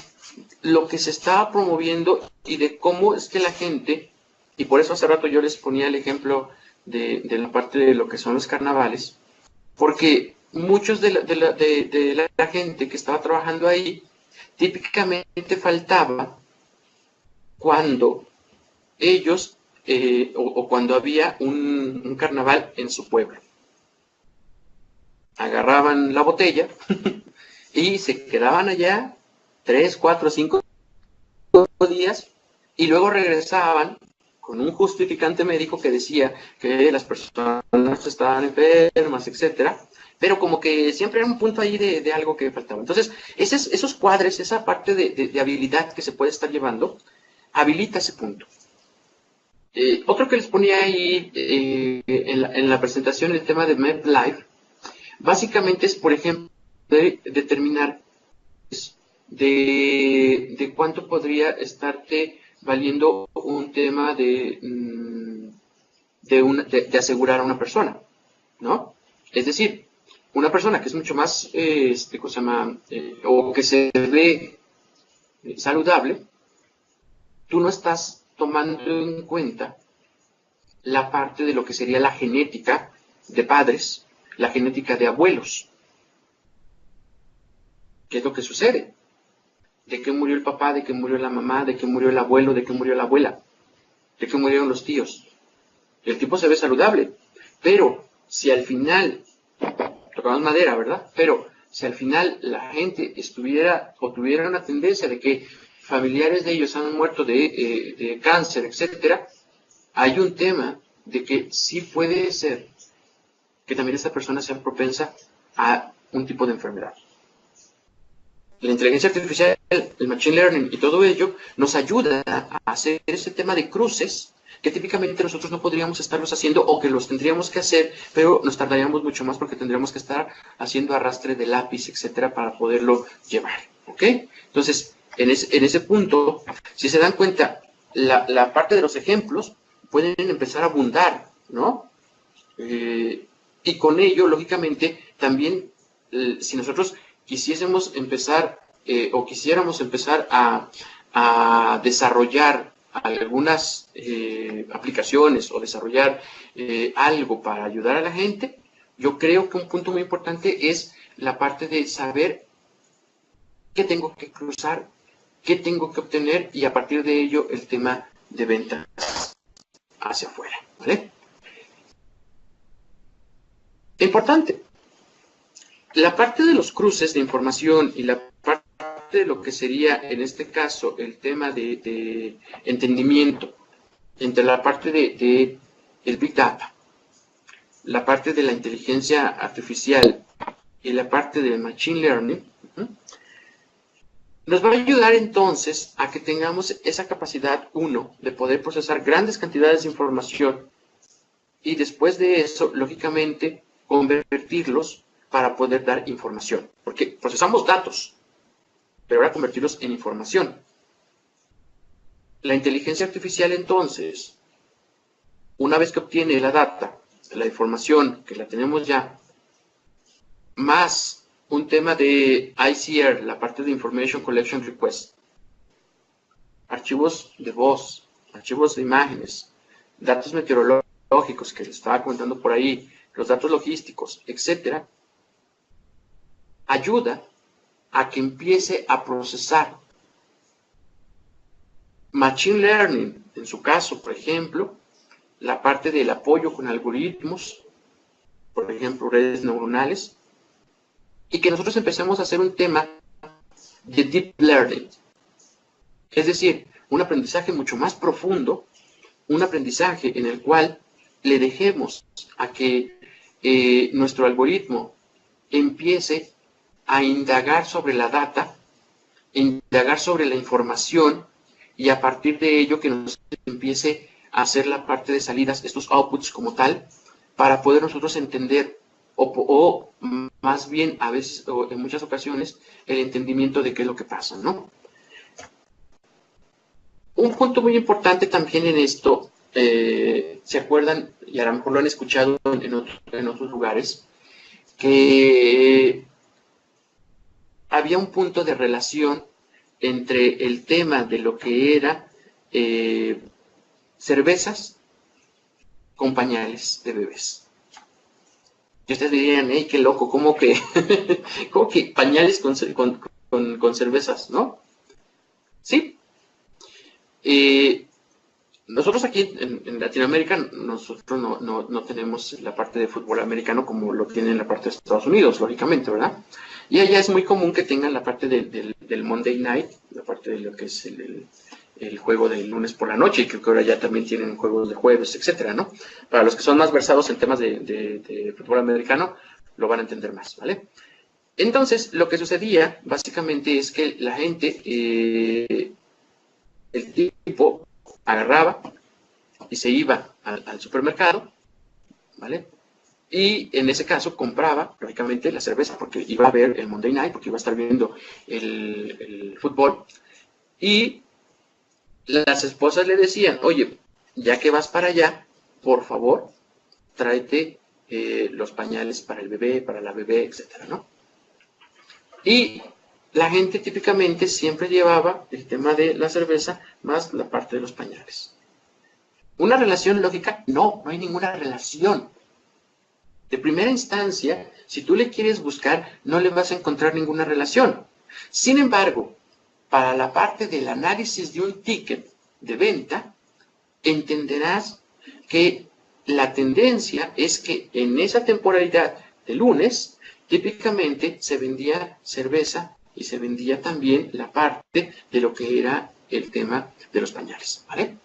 lo que se estaba promoviendo y de cómo es que la gente, y por eso hace rato yo les ponía el ejemplo de la parte de lo que son los carnavales, porque muchos de la gente que estaba trabajando ahí, típicamente faltaba cuando ellos, o cuando había un carnaval en su pueblo. Agarraban la botella y se quedaban allá 3, 4, 5 días y luego regresaban con un justificante médico que decía que las personas estaban enfermas, etcétera, pero como que siempre era un punto ahí de algo que faltaba. Entonces, esos cuadres, esa parte de habilidad que se puede estar llevando, habilita ese punto. Otro que les ponía ahí en la presentación, el tema de MedLife, básicamente es, por ejemplo, determinar de cuánto podría estarte valiendo un tema de asegurar a una persona, ¿no? Es decir, una persona que es mucho más, o que se ve saludable, tú no estás tomando en cuenta la parte de lo que sería la genética de padres, la genética de abuelos. ¿Qué es lo que sucede? ¿De qué murió el papá? ¿De qué murió la mamá? ¿De qué murió el abuelo? ¿De qué murió la abuela? ¿De qué murieron los tíos? El tipo se ve saludable, pero si al final, tocamos madera, ¿verdad? Pero si al final la gente estuviera o tuviera una tendencia de que familiares de ellos han muerto de cáncer, etcétera, hay un tema de que sí puede ser que también esta persona sea propensa a un tipo de enfermedad. La inteligencia artificial, el machine learning y todo ello nos ayuda a hacer ese tema de cruces que típicamente nosotros no podríamos estarlos haciendo o que los tendríamos que hacer, pero nos tardaríamos mucho más porque tendríamos que estar haciendo arrastre de lápiz, etcétera, para poderlo llevar, ¿ok? Entonces, en ese punto, si se dan cuenta, la parte de los ejemplos pueden empezar a abundar, ¿no? Y con ello, lógicamente, también, si nosotros quisiésemos empezar o quisiéramos empezar a desarrollar algunas aplicaciones o desarrollar algo para ayudar a la gente, yo creo que un punto muy importante es la parte de saber qué tengo que cruzar, qué tengo que obtener y a partir de ello el tema de ventas hacia afuera, ¿vale? Importante. La parte de los cruces de información y la parte de lo que sería, en este caso, el tema de entendimiento entre la parte de el Big Data, la parte de la inteligencia artificial y la parte del Machine Learning, nos va a ayudar entonces a que tengamos esa capacidad, uno, de poder procesar grandes cantidades de información y después de eso, lógicamente, convertirlos para poder dar información. Porque procesamos datos, pero ahora convertirlos en información. La inteligencia artificial entonces, una vez que obtiene la data, la información que la tenemos ya, más un tema de ICR, la parte de Information Collection Request, archivos de voz, archivos de imágenes, datos meteorológicos que les estaba comentando por ahí, los datos logísticos, etcétera, ayuda a que empiece a procesar Machine Learning, en su caso, por ejemplo, la parte del apoyo con algoritmos, por ejemplo, redes neuronales, y que nosotros empecemos a hacer un tema de Deep Learning, es decir, un aprendizaje mucho más profundo, un aprendizaje en el cual le dejemos a que nuestro algoritmo empiece a indagar sobre la data, indagar sobre la información, y a partir de ello que nos empiece a hacer la parte de salidas, estos outputs como tal, para poder nosotros entender, o más bien a veces, o en muchas ocasiones, el entendimiento de qué es lo que pasa, ¿no? Un punto muy importante también en esto, ¿se acuerdan? Y a lo mejor lo han escuchado en otros lugares, que había un punto de relación entre el tema de lo que era cervezas con pañales de bebés. Y ustedes dirían, hey, qué loco, ¿cómo que, ¿cómo que pañales con cervezas, no? Sí. Nosotros aquí en Latinoamérica, nosotros no tenemos la parte de fútbol americano como lo tienen la parte de Estados Unidos, lógicamente, ¿verdad? Y allá es muy común que tengan la parte del Monday Night, la parte de lo que es el juego del lunes por la noche, y creo que ahora ya también tienen juegos de jueves, etcétera, ¿no? Para los que son más versados en temas de fútbol americano, lo van a entender más, ¿vale? Entonces, lo que sucedía, básicamente, es que la gente, el tipo agarraba y se iba al supermercado, ¿vale? Y en ese caso compraba, lógicamente, la cerveza porque iba a ver el Monday Night, porque iba a estar viendo el fútbol. Y las esposas le decían, oye, ya que vas para allá, por favor, tráete los pañales para el bebé, para la bebé, etcétera, ¿no? Y la gente típicamente siempre llevaba el tema de la cerveza más la parte de los pañales. ¿Una relación lógica? No, no hay ninguna relación. De primera instancia, si tú le quieres buscar, no le vas a encontrar ninguna relación. Sin embargo, para la parte del análisis de un ticket de venta, entenderás que la tendencia es que en esa temporalidad de lunes, típicamente se vendía cerveza y se vendía también la parte de lo que era el tema de los pañales, ¿vale?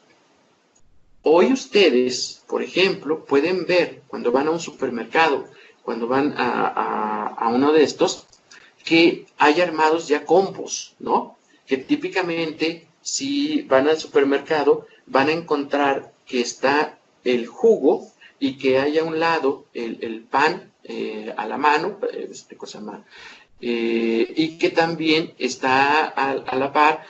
Hoy ustedes, por ejemplo, pueden ver cuando van a un supermercado, cuando van a uno de estos, que hay armados ya combos, ¿no? Que típicamente, si van al supermercado, van a encontrar que está el jugo y que hay a un lado el pan a la mano, y que también está a la par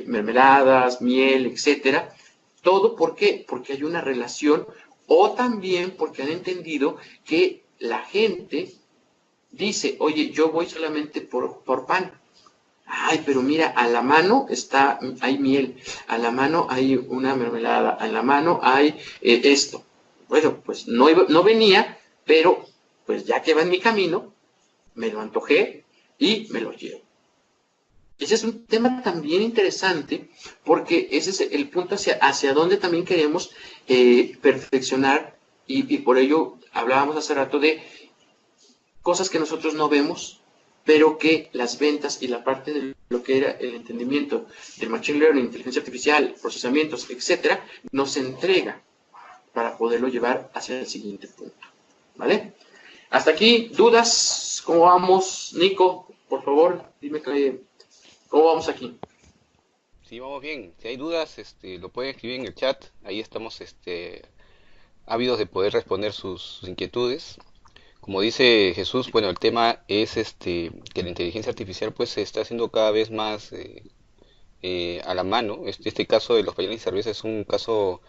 mermeladas, miel, etcétera. ¿Todo por qué? Porque hay una relación, o también porque han entendido que la gente dice, oye, yo voy solamente por pan. Ay, pero mira, a la mano hay miel, a la mano hay una mermelada, a la mano hay esto. Bueno, pues no venía, pero pues ya que va en mi camino, me lo antojé y me lo llevo. Ese es un tema también interesante porque ese es el punto hacia donde también queremos perfeccionar y por ello hablábamos hace rato de cosas que nosotros no vemos, pero que las ventas y la parte de lo que era el entendimiento del Machine Learning, inteligencia artificial, procesamientos, etcétera, nos entrega para poderlo llevar hacia el siguiente punto, ¿vale? Hasta aquí, ¿dudas? ¿Cómo vamos? Nico, por favor, dime cómo vamos aquí. Sí, vamos bien. Si hay dudas, lo pueden escribir en el chat. Ahí estamos, ávidos de poder responder sus inquietudes. Como dice Jesús, bueno, el tema es que la inteligencia artificial pues se está haciendo cada vez más a la mano. Este caso de los pañales y cerveza es un caso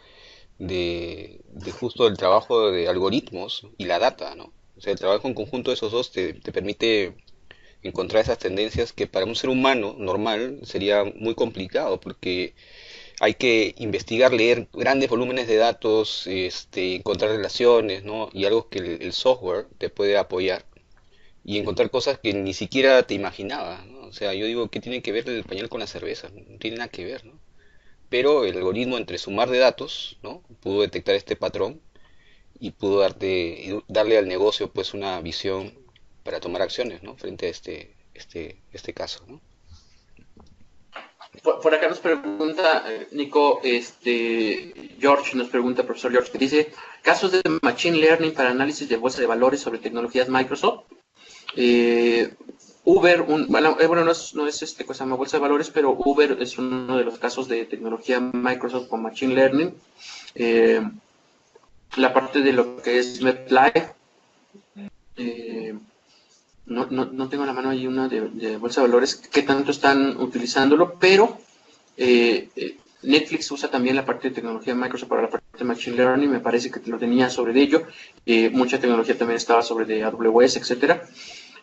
de justo el trabajo de algoritmos y la data, ¿no? O sea, el trabajo en conjunto de esos dos te permite encontrar esas tendencias que para un ser humano normal sería muy complicado porque hay que investigar, leer grandes volúmenes de datos, encontrar relaciones, ¿no? Y algo que el software te puede apoyar y encontrar cosas que ni siquiera te imaginabas, ¿no? O sea, yo digo, ¿qué tiene que ver el pañal con la cerveza? No tiene nada que ver, ¿no? Pero el algoritmo entre sumar de datos, ¿no? Pudo detectar este patrón y pudo darle al negocio pues una visión para tomar acciones, ¿no? Frente a este caso, ¿no? Por acá nos pregunta, Nico, George nos pregunta, profesor George, que dice, casos de Machine Learning para análisis de bolsa de valores sobre tecnologías Microsoft. Uber, bueno, no es cosa llama bolsa de valores, pero Uber es uno de los casos de tecnología Microsoft con Machine Learning. Eh, la parte de lo que es MetLife, no tengo a la mano ahí una de bolsa de valores, qué tanto están utilizándolo, pero Netflix usa también la parte de tecnología de Microsoft para la parte de Machine Learning, me parece que lo tenía sobre ello, mucha tecnología también estaba sobre de AWS, etcétera,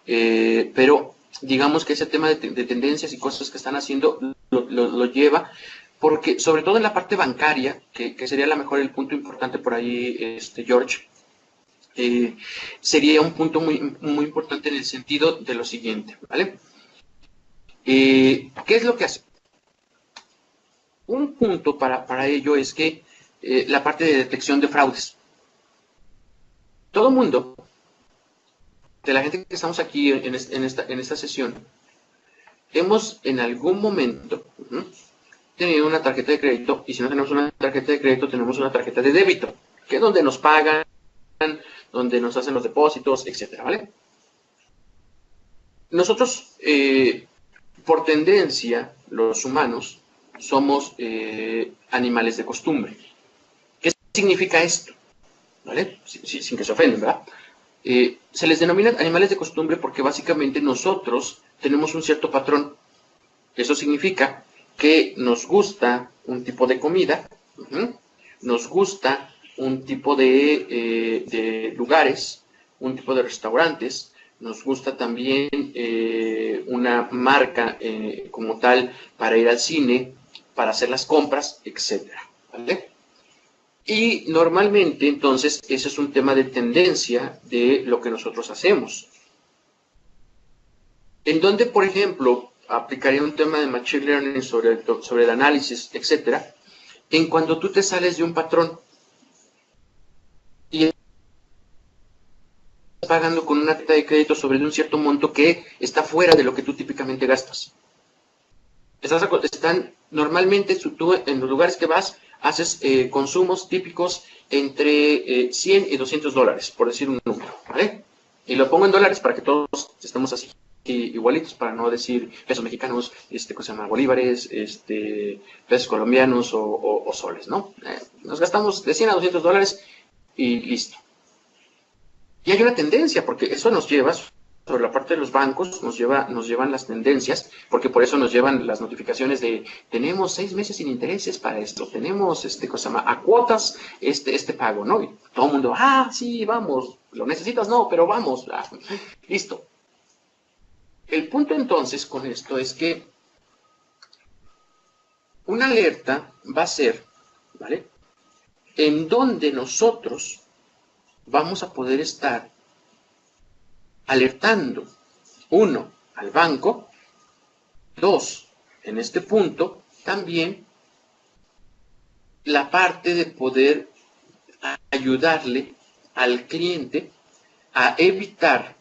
pero digamos que ese tema de tendencias y cosas que están haciendo lo lleva, porque sobre todo en la parte bancaria, que sería a lo mejor el punto importante por ahí, George, sería un punto muy importante en el sentido de lo siguiente, ¿vale? ¿Qué es lo que hace? Un punto para ello es que la parte de detección de fraudes. Todo el mundo, de la gente que estamos aquí en esta sesión, hemos en algún momento tenido una tarjeta de crédito, y si no tenemos una tarjeta de crédito, tenemos una tarjeta de débito, que es donde nos pagan, donde nos hacen los depósitos, etcétera, ¿vale? Nosotros, por tendencia, los humanos, somos animales de costumbre. ¿Qué significa esto? ¿Vale? Sin que se ofendan, ¿verdad? Se les denomina animales de costumbre porque básicamente nosotros tenemos un cierto patrón. Eso significa que nos gusta un tipo de comida, nos gusta un tipo de lugares, un tipo de restaurantes, nos gusta también una marca como tal para ir al cine, para hacer las compras, etcétera, ¿vale? Y normalmente, entonces, ese es un tema de tendencia de lo que nosotros hacemos. En donde, por ejemplo, aplicaría un tema de Machine Learning sobre el análisis, etcétera, en cuando tú te sales de un patrón y estás pagando con una tarjeta de crédito sobre un cierto monto que está fuera de lo que tú típicamente gastas. Normalmente, tú en los lugares que vas, haces consumos típicos entre 100 y $200, por decir un número, ¿vale? Y lo pongo en dólares para que todos estemos así igualitos, para no decir pesos mexicanos, ¿cómo se llama? Bolívares, pesos colombianos o soles, ¿no? Nos gastamos de 100 a $200 y listo. Y hay una tendencia, porque eso nos lleva, sobre la parte de los bancos, nos llevan las tendencias, porque por eso nos llevan las notificaciones de, tenemos 6 meses sin intereses para esto, tenemos, a cuotas, este pago, ¿no? Y todo el mundo, sí, vamos, lo necesitas, no, pero vamos, listo. El punto entonces con esto es que una alerta va a ser, ¿vale? En donde nosotros vamos a poder estar alertando, uno, al banco, dos, en este punto, también la parte de poder ayudarle al cliente a evitar,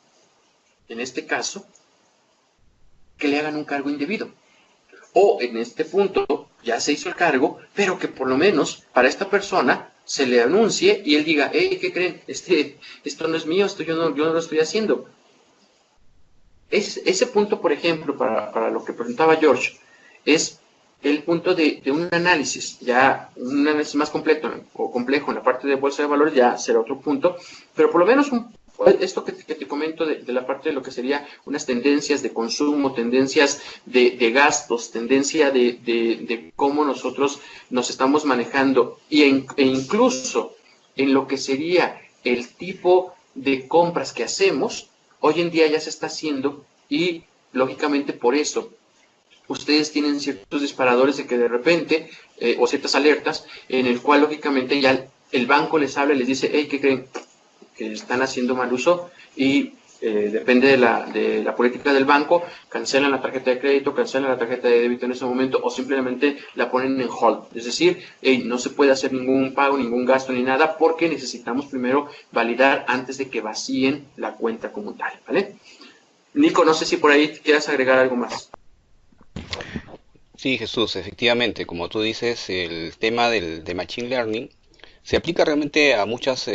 en este caso, que le hagan un cargo indebido. O en este punto ya se hizo el cargo, pero que por lo menos para esta persona se le anuncie y él diga, hey, ¿qué creen? Esto no es mío, yo no lo estoy haciendo. Ese punto, por ejemplo, para lo que presentaba George, es el punto de un análisis, ya un análisis más completo o complejo en la parte de bolsa de valores ya será otro punto, pero por lo menos esto que te comento de la parte de lo que sería unas tendencias de consumo, tendencias de gastos, tendencia de cómo nosotros nos estamos manejando e incluso en lo que sería el tipo de compras que hacemos, hoy en día ya se está haciendo y lógicamente por eso ustedes tienen ciertos disparadores de que de repente, o ciertas alertas, en el cual lógicamente ya el banco les habla y les dice, hey, ¿qué creen? Que están haciendo mal uso y depende de la política del banco, cancelan la tarjeta de crédito, cancelan la tarjeta de débito en ese momento o simplemente la ponen en hold. Es decir, hey, no se puede hacer ningún pago, ningún gasto ni nada porque necesitamos primero validar antes de que vacíen la cuenta como tal, ¿vale? Nico, no sé si por ahí quieras agregar algo más. Sí, Jesús, efectivamente, como tú dices, el tema de Machine Learning se aplica realmente a muchos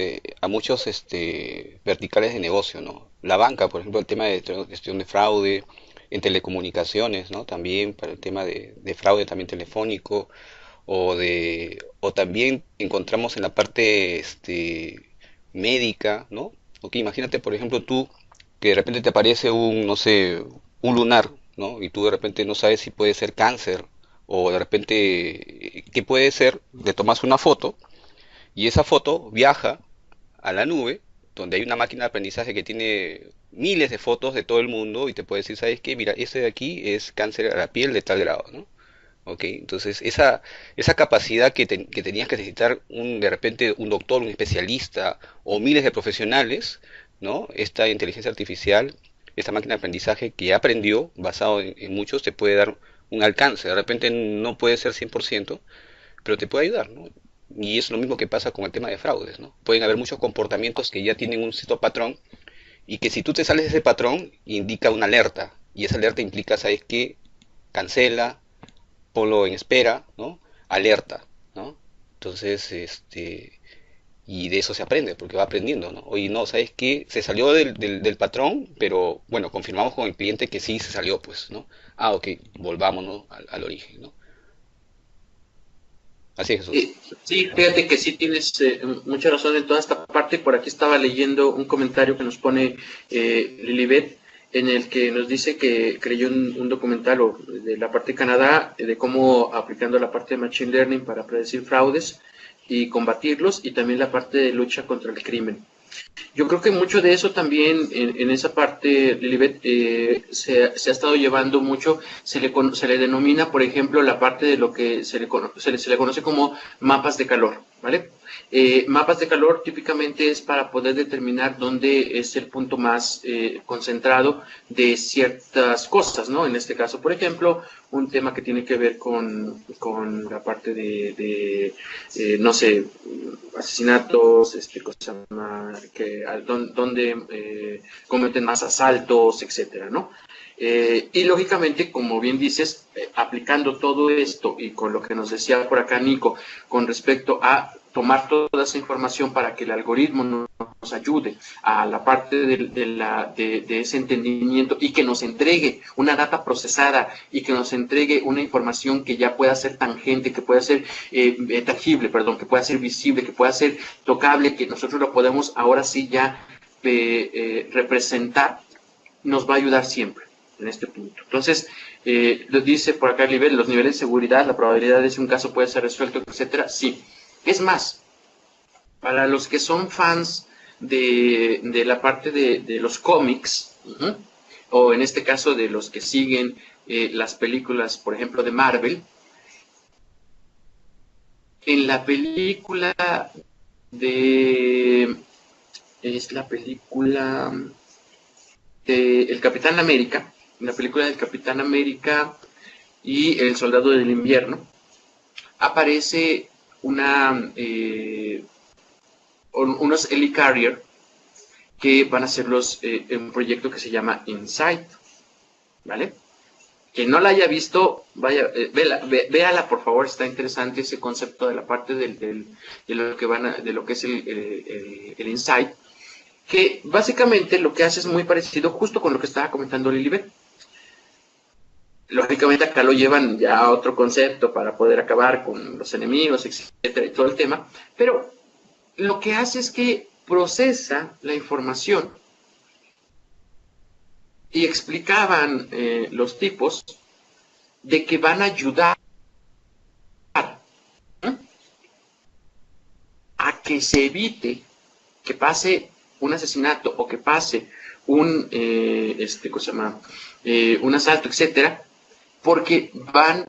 verticales de negocio, ¿no? La banca, por ejemplo, el tema de gestión de fraude, en telecomunicaciones, ¿no? También para el tema de fraude también telefónico, o también encontramos en la parte médica, ¿no? Ok, imagínate, por ejemplo, tú que de repente te aparece no sé, un lunar, ¿no? Y tú de repente no sabes si puede ser cáncer o de repente, ¿qué puede ser? Le tomas una foto y esa foto viaja a la nube, donde hay una máquina de aprendizaje que tiene miles de fotos de todo el mundo y te puede decir, ¿sabes qué? Mira, ese de aquí es cáncer a la piel de tal grado, ¿no? Ok, entonces esa capacidad que tenías que necesitar de repente un doctor, un especialista o miles de profesionales, ¿no? Esta inteligencia artificial, esta máquina de aprendizaje que ya aprendió, basado en muchos, te puede dar un alcance. De repente no puede ser 100%, pero te puede ayudar, ¿no? Y es lo mismo que pasa con el tema de fraudes, ¿no? Pueden haber muchos comportamientos que ya tienen un cierto patrón y que si tú te sales de ese patrón, indica una alerta. Y esa alerta implica, ¿sabes qué? Cancela, ponlo en espera, ¿no? Alerta, ¿no? Entonces, y de eso se aprende, porque va aprendiendo, ¿no? Oye, no, ¿sabes qué? Se salió del patrón, pero bueno, confirmamos con el cliente que sí se salió, pues, ¿no? Ah, ok, volvámonos al origen, ¿no? Así es, Jesús. Sí, fíjate que sí tienes mucha razón en toda esta parte. Por aquí estaba leyendo un comentario que nos pone Lilibet, en el que nos dice que creyó un documental de la parte de Canadá, de cómo aplicando la parte de Machine Learning para predecir fraudes y combatirlos, y también la parte de lucha contra el crimen. Yo creo que mucho de eso también en esa parte, Lilibet, se ha estado llevando mucho, se le denomina, por ejemplo, la parte de lo que se le conoce como mapas de calor, ¿vale? Mapas de calor típicamente es para poder determinar dónde es el punto más concentrado de ciertas cosas, ¿no? En este caso, por ejemplo, un tema que tiene que ver con la parte no sé, asesinatos, cosas donde cometen más asaltos, etcétera, ¿no? Y lógicamente, como bien dices, aplicando todo esto y con lo que nos decía por acá Nico, con respecto a tomar toda esa información para que el algoritmo nos ayude a la parte de ese entendimiento y que nos entregue una data procesada y que nos entregue una información que ya pueda ser tangente, que pueda ser tangible, perdón, que pueda ser visible, que pueda ser tocable, que nosotros lo podemos ahora sí ya representar, nos va a ayudar siempre en este punto. Entonces, lo dice por acá el nivel, los niveles de seguridad, la probabilidad de que un caso puede ser resuelto, etcétera, sí. Es más, para los que son fans la parte de los cómics, o en este caso de los que siguen las películas, por ejemplo, de Marvel, en la película de... es la película de El Capitán América, en la película del Capitán América y El Soldado del Invierno, aparece unos Helicarrier que van a ser un proyecto que se llama InSight, ¿vale? Quien no la haya visto, vaya, véala por favor, está interesante ese concepto de la parte de lo que de lo que es el insight, que básicamente lo que hace es muy parecido justo con lo que estaba comentando Lilibet. Lógicamente acá lo llevan ya a otro concepto para poder acabar con los enemigos, etcétera, y todo el tema, pero lo que hace es que procesa la información y explicaban los tipos de que van a ayudar a que se evite que pase un asesinato o que pase un, ¿cómo se llama? Un asalto, etcétera, porque van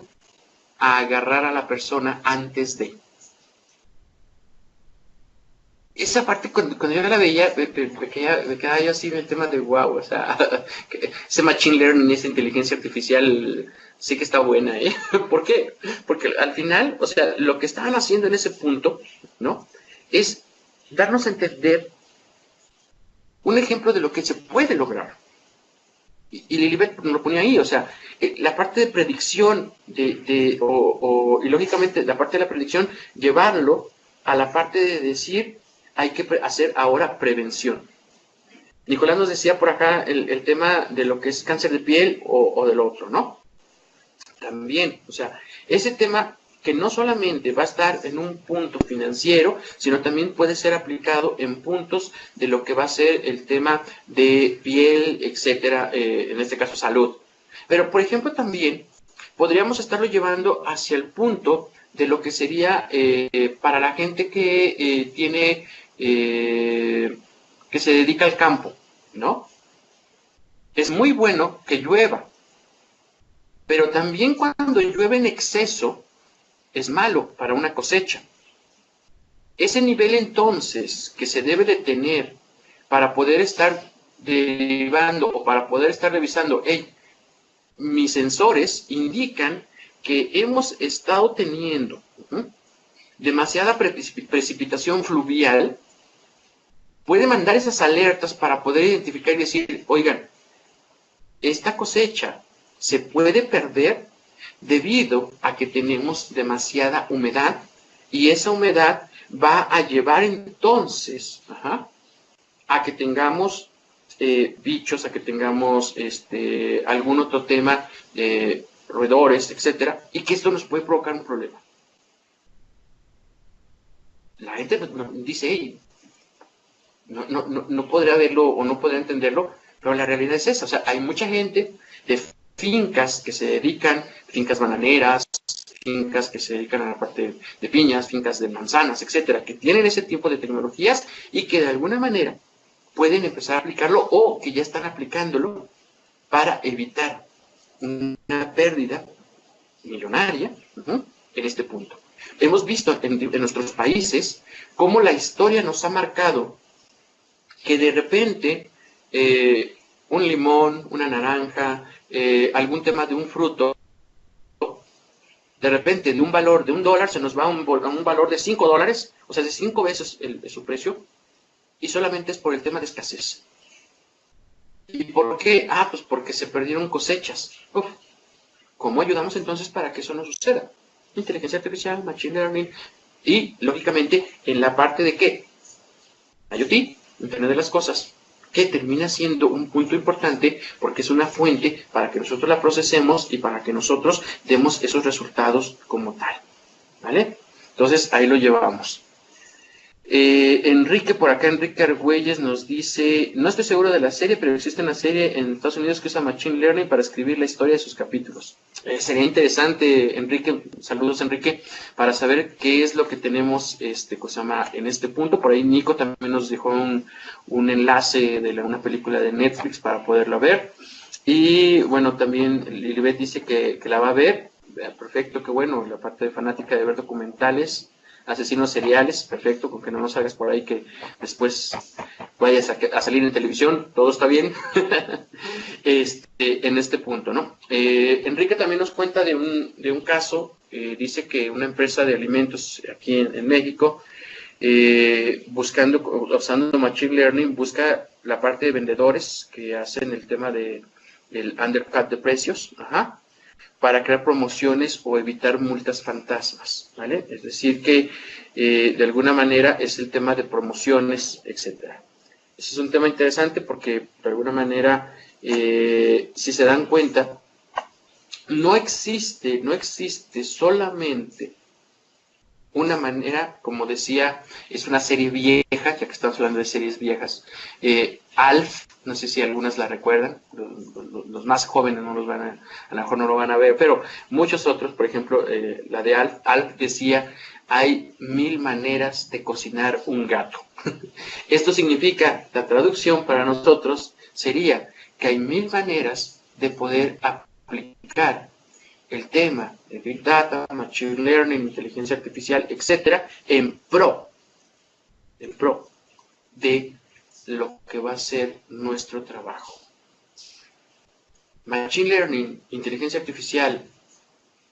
a agarrar a la persona antes de. Esa parte, cuando yo la veía, me quedaba yo así en el tema de wow, o sea, ese machine learning, esa inteligencia artificial, sí que está buena, ¿eh? ¿Por qué? Porque al final, o sea, lo que estaban haciendo en ese punto, ¿no? Es darnos a entender un ejemplo de lo que se puede lograr. Y Lilibet lo ponía ahí, o sea, la parte de predicción, y lógicamente la parte de la predicción, llevarlo a la parte de decir, hay que hacer ahora prevención. Nicolás nos decía por acá el tema de lo que es cáncer de piel o del otro, ¿no? También, o sea, ese tema que no solamente va a estar en un punto financiero, sino también puede ser aplicado en puntos de lo que va a ser el tema de piel, etcétera, en este caso salud. Pero, por ejemplo, también podríamos estarlo llevando hacia el punto de lo que sería para la gente que tiene, que se dedica al campo, ¿no? Es muy bueno que llueva, pero también cuando llueve en exceso, es malo para una cosecha. Ese nivel entonces que se debe de tener para poder estar derivando o para poder estar revisando, hey, mis sensores indican que hemos estado teniendo demasiada precipitación fluvial, puede mandar esas alertas para poder identificar y decir, oigan, esta cosecha se puede perder debido a que tenemos demasiada humedad y esa humedad va a llevar entonces a que tengamos bichos, a que tengamos algún otro tema, roedores, etcétera, y que esto nos puede provocar un problema. La gente dice, hey, no podría verlo o no podría entenderlo, pero la realidad es esa. O sea, hay mucha gente de fincas que se dedican, fincas bananeras, fincas que se dedican a la parte de piñas, fincas de manzanas, etcétera, que tienen ese tipo de tecnologías y que de alguna manera pueden empezar a aplicarlo o que ya están aplicándolo para evitar una pérdida millonaria en este punto. Hemos visto en nuestros países cómo la historia nos ha marcado que de repente un limón, una naranja, algún tema de un fruto, de repente de un valor de $1 se nos va a un valor de $5, o sea, de 5 veces su precio, y solamente es por el tema de escasez. ¿Y por qué? Ah, pues porque se perdieron cosechas. Uf, ¿cómo ayudamos entonces para que eso no suceda? Inteligencia artificial, machine learning, y lógicamente en la parte de ¿qué? IoT, Internet de las Cosas, que termina siendo un punto importante porque es una fuente para que nosotros la procesemos y para que nosotros demos esos resultados como tal, ¿vale? Entonces ahí lo llevamos. Enrique, por acá, Enrique Argüelles nos dice, no estoy seguro de la serie, pero existe una serie en Estados Unidos que usa Machine Learning para escribir la historia de sus capítulos. Sería interesante, Enrique, saludos Enrique, para saber qué es lo que tenemos en este punto. Por ahí Nico también nos dejó un enlace de una película de Netflix para poderlo ver. Y bueno, también Lilibet dice que la va a ver. Perfecto, qué bueno, la parte de fanática de ver documentales. Asesinos seriales, perfecto, con que no nos salgas por ahí que después vayas a salir en televisión, todo está bien, en este punto, ¿no? Enrique también nos cuenta de un caso, dice que una empresa de alimentos aquí en México, usando Machine Learning, busca la parte de vendedores que hacen el tema del undercut de precios, para crear promociones o evitar multas fantasmas, ¿vale? Es decir, que de alguna manera es el tema de promociones, etcétera. Ese es un tema interesante porque de alguna manera, si se dan cuenta, no existe solamente una manera, como decía, es una serie vieja, ya que estamos hablando de series viejas. Alf, no sé si algunas la recuerdan, los más jóvenes no los van a lo mejor no lo van a ver, pero muchos otros, por ejemplo, la de Alf, Alf decía, hay 1000 maneras de cocinar un gato. Esto significa, la traducción para nosotros sería que hay 1000 maneras de poder aplicar el tema de Big Data, Machine Learning, inteligencia artificial, etcétera, en pro de lo que va a ser nuestro trabajo. Machine Learning, inteligencia artificial,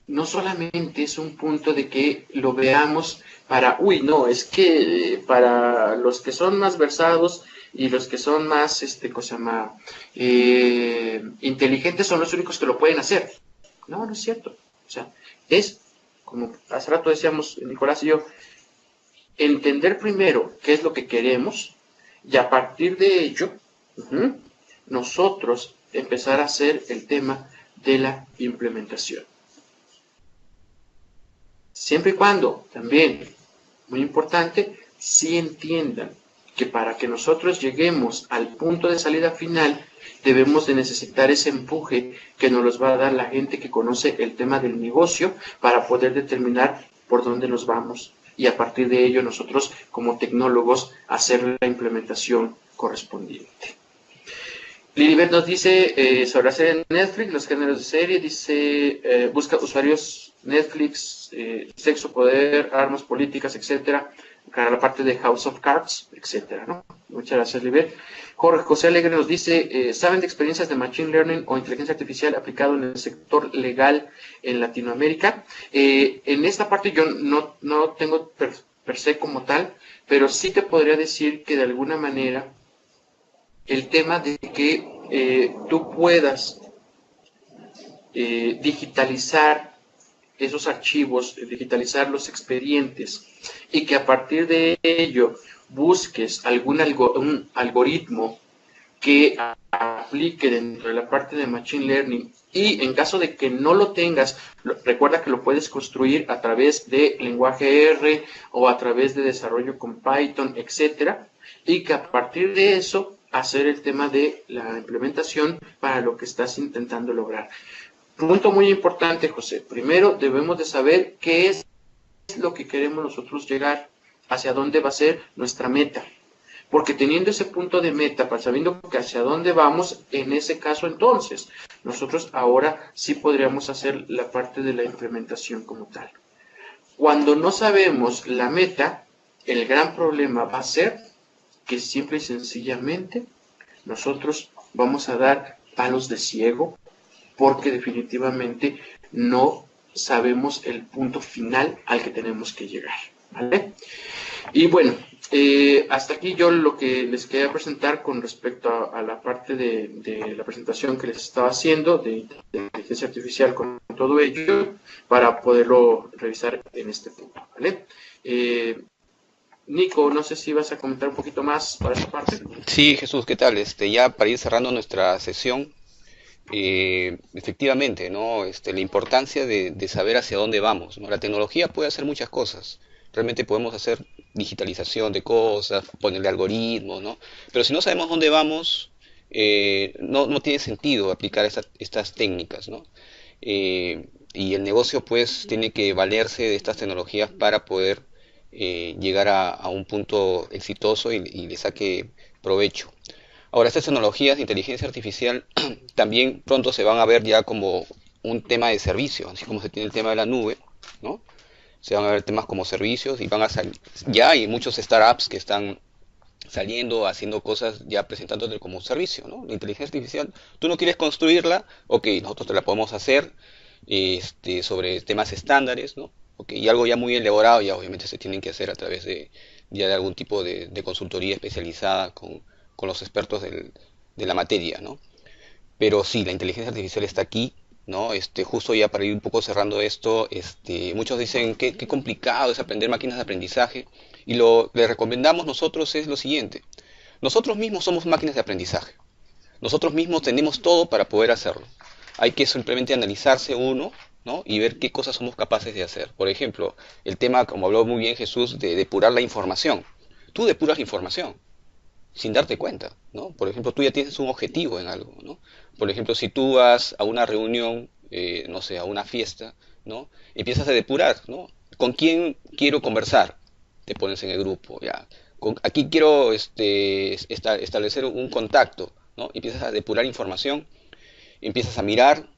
no solamente es un punto de que lo veamos para, no, es que para los que son más versados y los que son más, inteligentes son los únicos que lo pueden hacer. No, no es cierto. O sea, es, como hace rato decíamos Nicolás y yo, entender primero qué es lo que queremos y a partir de ello, nosotros empezar a hacer el tema de la implementación. Siempre y cuando, también, muy importante, sí entiendan que para que nosotros lleguemos al punto de salida final, debemos de necesitar ese empuje que nos los va a dar la gente que conoce el tema del negocio para poder determinar por dónde nos vamos y a partir de ello nosotros como tecnólogos hacer la implementación correspondiente. Lilibet nos dice sobre la serie de Netflix, los géneros de serie, dice busca usuarios Netflix, sexo, poder, armas políticas, etcétera, para la parte de House of Cards, etcétera, ¿no? Muchas gracias, Lilibet. Jorge José Alegre nos dice, ¿saben de experiencias de Machine Learning o inteligencia artificial aplicado en el sector legal en Latinoamérica? En esta parte yo no tengo per se como tal, pero sí te podría decir que de alguna manera el tema de que tú puedas digitalizar esos archivos, digitalizar los expedientes y que a partir de ello busques un algoritmo que aplique dentro de la parte de Machine Learning y en caso de que no lo tengas, recuerda que lo puedes construir a través de lenguaje R o a través de desarrollo con Python, etcétera, y que a partir de eso hacer el tema de la implementación para lo que estás intentando lograr. Punto muy importante, José. Primero debemos de saber qué es lo que queremos nosotros llegar, hacia dónde va a ser nuestra meta. Porque teniendo ese punto de meta, sabiendo que hacia dónde vamos, en ese caso entonces, nosotros ahora sí podríamos hacer la parte de la implementación como tal. Cuando no sabemos la meta, el gran problema va a ser que simple y sencillamente nosotros vamos a dar palos de ciego porque definitivamente no sabemos el punto final al que tenemos que llegar, ¿vale? Y bueno, hasta aquí yo lo que les quería presentar con respecto a la parte de la presentación que les estaba haciendo de inteligencia artificial con todo ello para poderlo revisar en este punto, ¿vale? Nico, no sé si vas a comentar un poquito más para esta parte. Sí, Jesús, ¿qué tal? Ya para ir cerrando nuestra sesión, efectivamente, ¿no? La importancia de saber hacia dónde vamos, ¿no? La tecnología puede hacer muchas cosas. Realmente podemos hacer digitalización de cosas, ponerle algoritmos, ¿no? Pero si no sabemos dónde vamos, no tiene sentido aplicar estas técnicas, ¿no? Y el negocio, pues, tiene que valerse de estas tecnologías para poder llegar a un punto exitoso y le saque provecho. Ahora, estas tecnologías de inteligencia artificial también pronto se van a ver ya como un tema de servicio, así como se tiene el tema de la nube, ¿no? Se van a ver temas como servicios y van a salir, ya hay muchos startups que están saliendo, haciendo cosas ya presentándote como un servicio, ¿no? La inteligencia artificial, tú no quieres construirla, ok, nosotros te la podemos hacer sobre temas estándares, ¿no? Okay, y algo ya muy elaborado ya obviamente se tienen que hacer a través ya de algún tipo de consultoría especializada con los expertos de la materia, ¿no? Pero sí, la inteligencia artificial está aquí ¿no? Justo ya para ir un poco cerrando esto, muchos dicen que qué complicado es aprender máquinas de aprendizaje y lo que le recomendamos nosotros es lo siguiente. Nosotros mismos somos máquinas de aprendizaje. Nosotros mismos tenemos todo para poder hacerlo. Hay que simplemente analizarse uno, ¿no? Y ver qué cosas somos capaces de hacer. Por ejemplo, el tema, como habló muy bien Jesús, de depurar la información. Tú depuras la información sin darte cuenta, ¿no? Por ejemplo, tú ya tienes un objetivo en algo, ¿no? Por ejemplo, si tú vas a una reunión, no sé, a una fiesta, ¿no? Empiezas a depurar, ¿no? ¿Con quién quiero conversar? Te pones en el grupo, ya. Aquí quiero establecer un contacto, ¿no? Empiezas a depurar información, empiezas a mirar,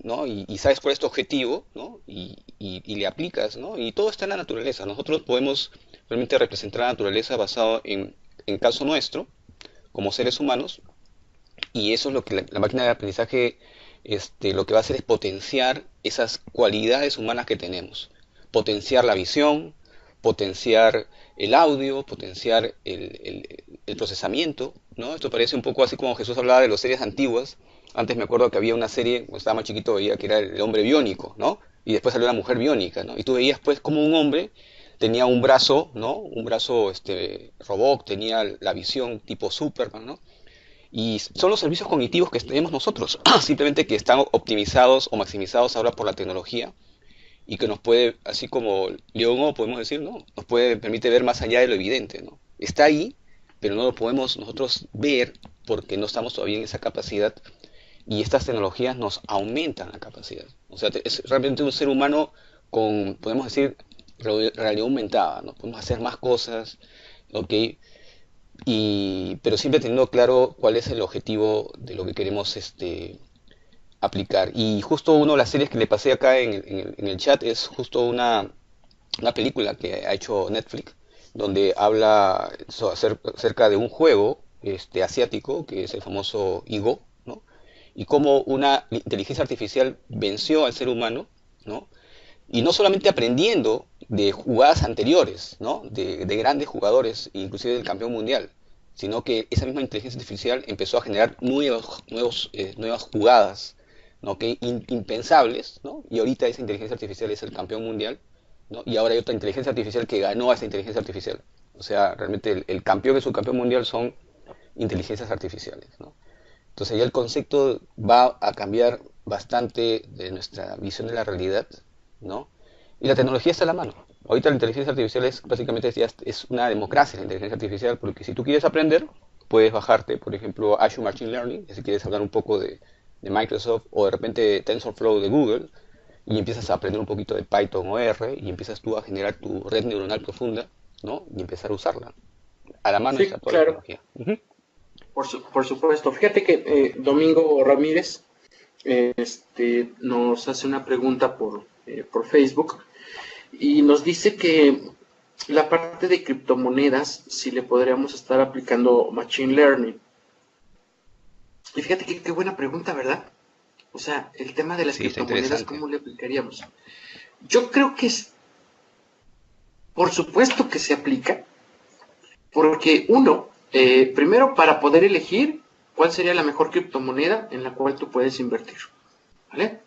¿no? Y sabes cuál es tu objetivo, ¿no? Y le aplicas, ¿no? Y todo está en la naturaleza. Nosotros podemos realmente representar la naturaleza basado en caso nuestro, como seres humanos, y eso es lo que la máquina de aprendizaje lo que va a hacer es potenciar esas cualidades humanas que tenemos. Potenciar la visión, potenciar el audio, potenciar el procesamiento, ¿no? Esto parece un poco así como Jesús hablaba de las series antiguas. Antes me acuerdo que había una serie, cuando estaba más chiquito veía que era el hombre biónico, ¿no? Y después salió la mujer biónica, ¿no? Y tú veías pues como un hombre tenía un brazo, ¿no? Un brazo robot, tenía la visión tipo Superman, ¿no? Y son los servicios cognitivos que tenemos nosotros, simplemente que están optimizados o maximizados ahora por la tecnología y que nos puede, así como León podemos decir, ¿no? Nos puede, permite ver más allá de lo evidente, ¿no? Está ahí, pero no lo podemos nosotros ver porque no estamos todavía en esa capacidad y estas tecnologías nos aumentan la capacidad. O sea, es realmente un ser humano con, podemos decir, realidad aumentada, ¿no? Podemos hacer más cosas, ¿ok? Pero siempre teniendo claro cuál es el objetivo de lo que queremos aplicar. Y justo una de las series que le pasé acá en el chat es justo una película que ha hecho Netflix, donde habla acerca de un juego asiático, que es el famoso Igo, ¿no? Y cómo una inteligencia artificial venció al ser humano, ¿no? Y no solamente aprendiendo de jugadas anteriores, ¿no? De grandes jugadores, inclusive del campeón mundial, sino que esa misma inteligencia artificial empezó a generar nuevas jugadas, ¿no? Que impensables, ¿no? Y ahorita esa inteligencia artificial es el campeón mundial, ¿no? Y ahora hay otra inteligencia artificial que ganó a esa inteligencia artificial. O sea, realmente el campeón y su campeón mundial son inteligencias artificiales, ¿no? Entonces ya el concepto va a cambiar bastante de nuestra visión de la realidad, ¿no? Y la tecnología está a la mano. Ahorita la inteligencia artificial es básicamente es una democracia la inteligencia artificial, porque si tú quieres aprender, puedes bajarte, por ejemplo, Azure Machine Learning, si quieres hablar un poco de Microsoft, o de repente TensorFlow de Google, y empiezas a aprender un poquito de Python o R, y empiezas tú a generar tu red neuronal profunda, ¿no? Y empezar a usarla. A la mano está Sí, toda la claro, tecnología. Ujú. por supuesto. Fíjate que Domingo Ramírez nos hace una pregunta por Facebook y nos dice que la parte de criptomonedas, si le podríamos estar aplicando Machine Learning. Y fíjate que qué buena pregunta, ¿verdad? O sea, el tema de las Sí, está criptomonedas, interesante. ¿cómo le aplicaríamos? Yo creo que por supuesto que se aplica, porque uno, primero para poder elegir cuál sería la mejor criptomoneda en la cual tú puedes invertir, ¿vale?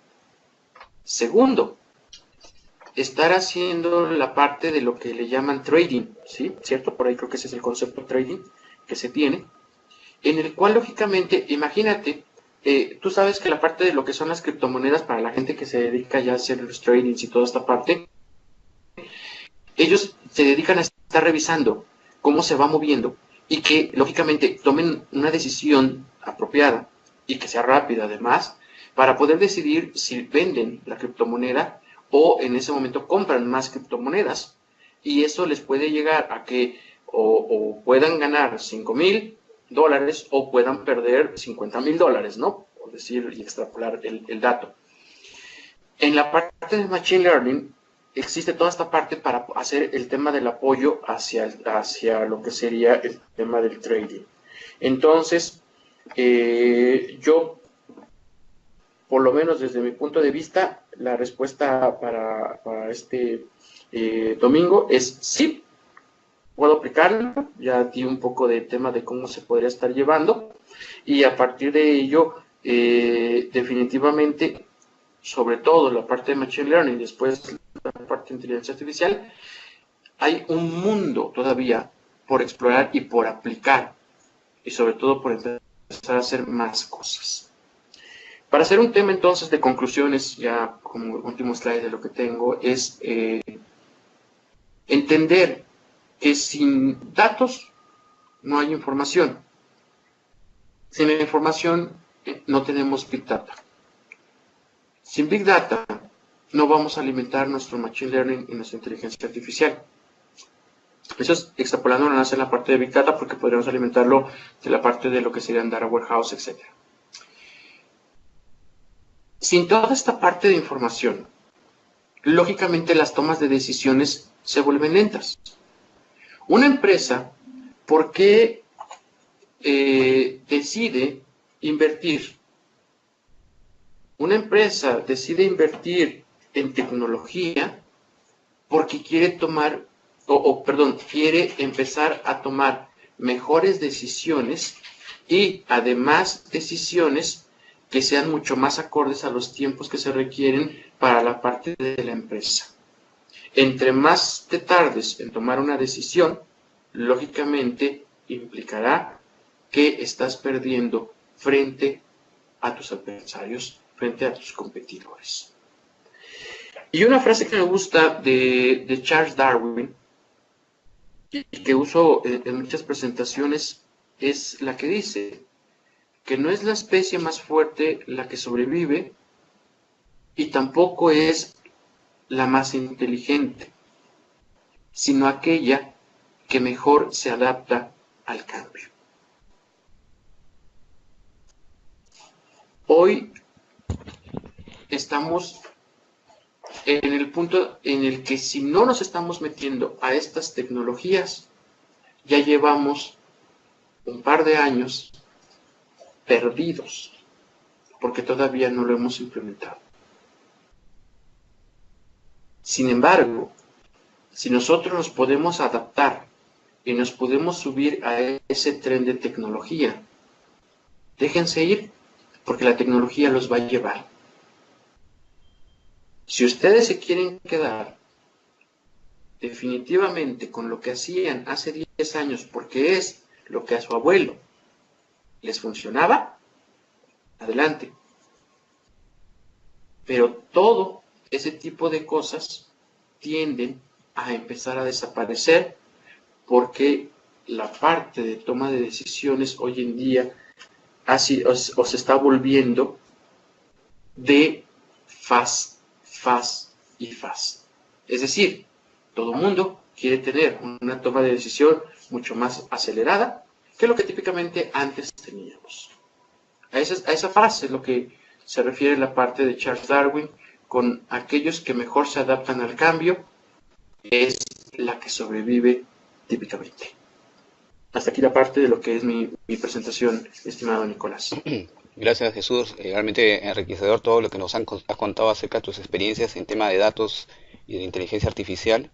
Segundo, estar haciendo la parte de lo que le llaman trading, ¿sí? ¿Cierto? Por ahí creo que ese es el concepto trading que se tiene, en el cual lógicamente, imagínate, tú sabes que la parte de lo que son las criptomonedas para la gente que se dedica ya a hacer los tradings y toda esta parte, ellos se dedican a estar revisando cómo se va moviendo y que lógicamente tomen una decisión apropiada y que sea rápida además para poder decidir si venden la criptomoneda o en ese momento compran más criptomonedas y eso les puede llegar a que o puedan ganar $5,000 o puedan perder $50,000, ¿no? Por decir y extrapolar el dato. En la parte de Machine Learning existe toda esta parte para hacer el tema del apoyo hacia lo que sería el tema del trading. Entonces, yo, por lo menos desde mi punto de vista, la respuesta para este domingo es sí, puedo aplicarlo. Ya di un poco de tema de cómo se podría estar llevando y a partir de ello definitivamente, sobre todo la parte de Machine Learning, después la parte de inteligencia artificial, hay un mundo todavía por explorar y por aplicar, y sobre todo por empezar a hacer más cosas. Para hacer un tema entonces de conclusiones, ya como último slide de lo que tengo, es entender que sin datos no hay información. Sin la información no tenemos Big Data. Sin Big Data no vamos a alimentar nuestro Machine Learning y nuestra inteligencia artificial. Eso es extrapolando no hacer la parte de Big Data porque podríamos alimentarlo de la parte de lo que serían Data Warehouse, etc. Sin toda esta parte de información, lógicamente las tomas de decisiones se vuelven lentas. Una empresa, ¿por qué decide invertir? Una empresa decide invertir en tecnología porque quiere tomar, quiere empezar a tomar mejores decisiones y además decisiones que sean mucho más acordes a los tiempos que se requieren para la parte de la empresa. Entre más te tardes en tomar una decisión, lógicamente implicará que estás perdiendo frente a tus adversarios, frente a tus competidores. Y una frase que me gusta de Charles Darwin, y que uso en muchas presentaciones, es la que dice que no es la especie más fuerte la que sobrevive y tampoco es la más inteligente, sino aquella que mejor se adapta al cambio. Hoy estamos en el punto en el que si no nos estamos metiendo a estas tecnologías, ya llevamos un par de años perdidos, porque todavía no lo hemos implementado. Sin embargo, si nosotros nos podemos adaptar y nos podemos subir a ese tren de tecnología, déjense ir, porque la tecnología los va a llevar. Si ustedes se quieren quedar definitivamente con lo que hacían hace 10 años, porque es lo que a su abuelo les funcionaba, adelante. Pero todo ese tipo de cosas tienden a empezar a desaparecer porque la parte de toma de decisiones hoy en día así se está volviendo de fast y fast. Es decir, todo el mundo quiere tener una toma de decisión mucho más acelerada que lo que típicamente antes teníamos. A esa frase es lo que se refiere la parte de Charles Darwin con aquellos que mejor se adaptan al cambio, es la que sobrevive típicamente. Hasta aquí la parte de lo que es mi presentación, estimado Nicolás. Gracias, Jesús. Realmente enriquecedor todo lo que nos has contado acerca de tus experiencias en tema de datos y de inteligencia artificial.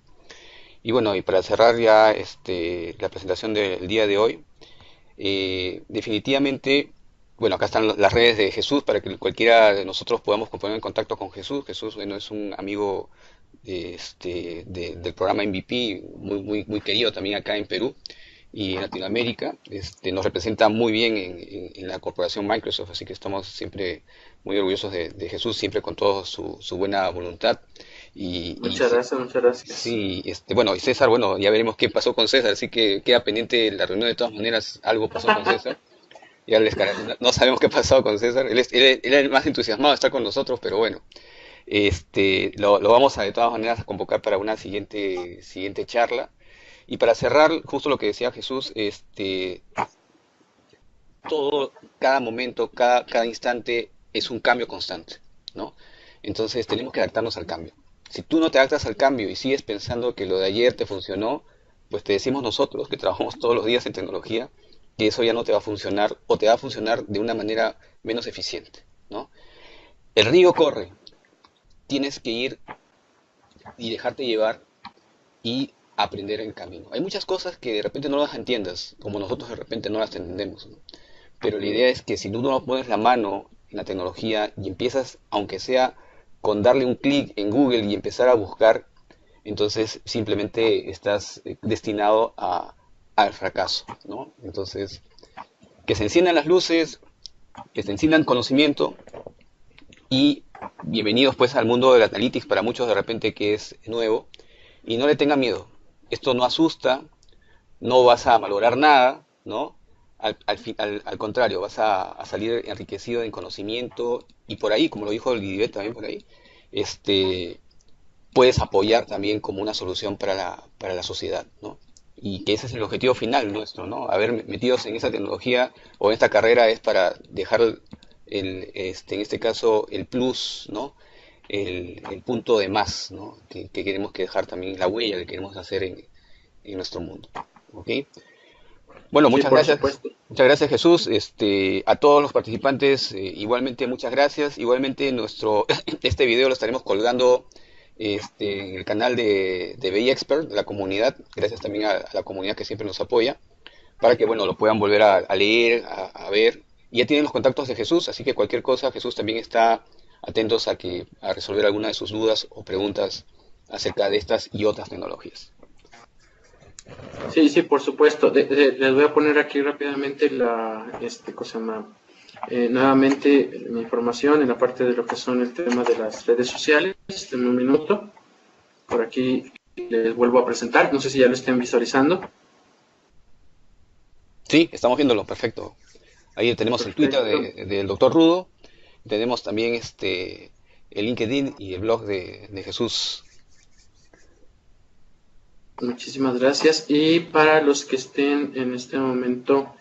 Y bueno, y para cerrar ya la presentación del día de hoy, definitivamente, bueno, acá están las redes de Jesús para que cualquiera de nosotros podamos poner en contacto con Jesús. Jesús, bueno, es un amigo del programa MVP, muy querido también acá en Perú y en Latinoamérica. Nos representa muy bien en la corporación Microsoft, así que estamos siempre muy orgullosos de Jesús, siempre con toda su buena voluntad. Muchas gracias. Sí, bueno, y César, bueno, ya veremos qué pasó con César, así que queda pendiente la reunión de todas maneras, algo pasó con César. Ya no sabemos qué ha pasado con César, él es el más entusiasmado de estar con nosotros, pero bueno, lo vamos a de todas maneras a convocar para una siguiente charla. Y para cerrar, justo lo que decía Jesús, cada momento, cada instante es un cambio constante, ¿no? Entonces tenemos que adaptarnos al cambio. Si tú no te adaptas al cambio y sigues pensando que lo de ayer te funcionó, pues te decimos nosotros que trabajamos todos los días en tecnología que eso ya no te va a funcionar o te va a funcionar de una manera menos eficiente, ¿no? El río corre, tienes que ir y dejarte llevar y aprender en camino. Hay muchas cosas que de repente no las entiendas, como nosotros de repente no las entendemos, ¿no? Pero la idea es que si tú no pones la mano en la tecnología y empiezas, aunque sea con darle un clic en Google y empezar a buscar, entonces simplemente estás destinado al fracaso, ¿no? Entonces, que se enciendan las luces, que se enciendan conocimiento y bienvenidos pues al mundo del Analytics para muchos de repente que es nuevo y no le tengan miedo. Esto no asusta, no vas a valorar nada, ¿no? Al contrario, vas a salir enriquecido en conocimiento y por ahí, como lo dijo el Guidivet también por ahí, este, puedes apoyar también como una solución para la sociedad, ¿no? Y que ese es el objetivo final nuestro, ¿no? Haber metidos en esa tecnología o en esta carrera es para dejar en este caso el plus, ¿no? El punto de más, ¿no? Que queremos que dejar también la huella que queremos hacer en nuestro mundo, ¿ok? Bueno, Sí, por supuesto. muchas gracias Jesús, a todos los participantes, igualmente muchas gracias, igualmente este video lo estaremos colgando en el canal de BI Expert, de la comunidad, gracias también a la comunidad que siempre nos apoya, para que bueno, lo puedan volver a leer, a ver, y ya tienen los contactos de Jesús, así que cualquier cosa, Jesús también está atentos a resolver alguna de sus dudas o preguntas acerca de estas y otras tecnologías. Sí, sí, por supuesto. Les voy a poner aquí rápidamente cosa más. Nuevamente mi información en la parte de lo que son el tema de las redes sociales. En un minuto. Por aquí les vuelvo a presentar. No sé si ya lo estén visualizando. Sí, estamos viéndolo, perfecto. Ahí tenemos el Twitter Perfecto. del doctor Rudo, tenemos también el LinkedIn y el blog de Jesús. Muchísimas gracias. Y para los que estén en este momento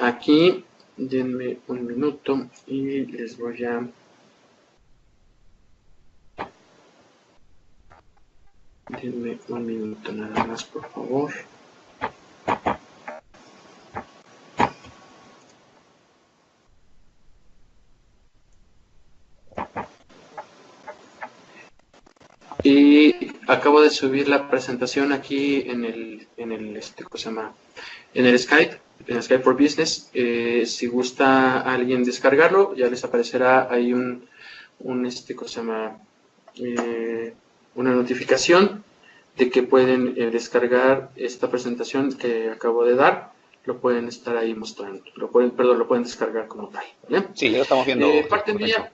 aquí, denme un minuto y les voy a... Denme un minuto nada más, por favor. Y acabo de subir la presentación aquí ¿cómo se llama? En el Skype for Business. Si gusta alguien descargarlo, ya les aparecerá ahí ¿cómo se llama? Una notificación de que pueden descargar esta presentación que acabo de dar. Lo pueden estar ahí mostrando. Lo pueden descargar como tal. ¿Vale? Sí, ya lo estamos viendo, Parte correcto. mía,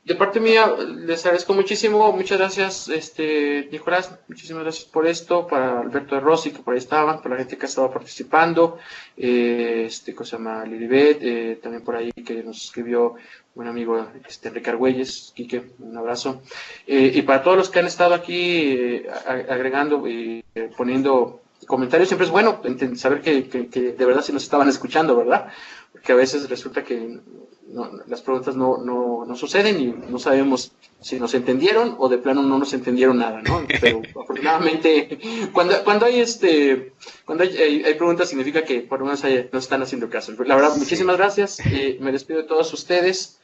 de parte mía, les agradezco muchísimo. Muchas gracias, Nicolás. Muchísimas gracias por esto. Para Alberto de Rossi, que por ahí estaban, para la gente que ha estado participando. Cosa llama Lilibet, también por ahí que nos escribió un amigo, Enrique Argüelles. Quique, un abrazo. Y para todos los que han estado aquí agregando y poniendo comentarios, siempre es bueno saber que de verdad sí nos estaban escuchando, ¿verdad? Porque a veces resulta que las preguntas no suceden y no sabemos si nos entendieron o de plano no nos entendieron nada, ¿no? Pero afortunadamente, cuando hay preguntas significa que por lo menos nos están haciendo caso. La verdad, Sí. muchísimas gracias. Me despido de todos ustedes.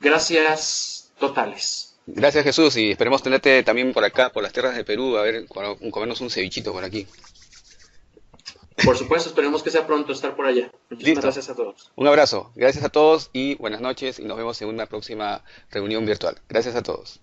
Gracias totales. Gracias Jesús y esperemos tenerte también por acá, por las tierras de Perú, a ver, comernos un cevichito por aquí. Por supuesto, esperemos que sea pronto estar por allá. Muchísimas Listo. gracias a todos. Un abrazo. Gracias a todos y buenas noches y nos vemos en una próxima reunión virtual. Gracias a todos.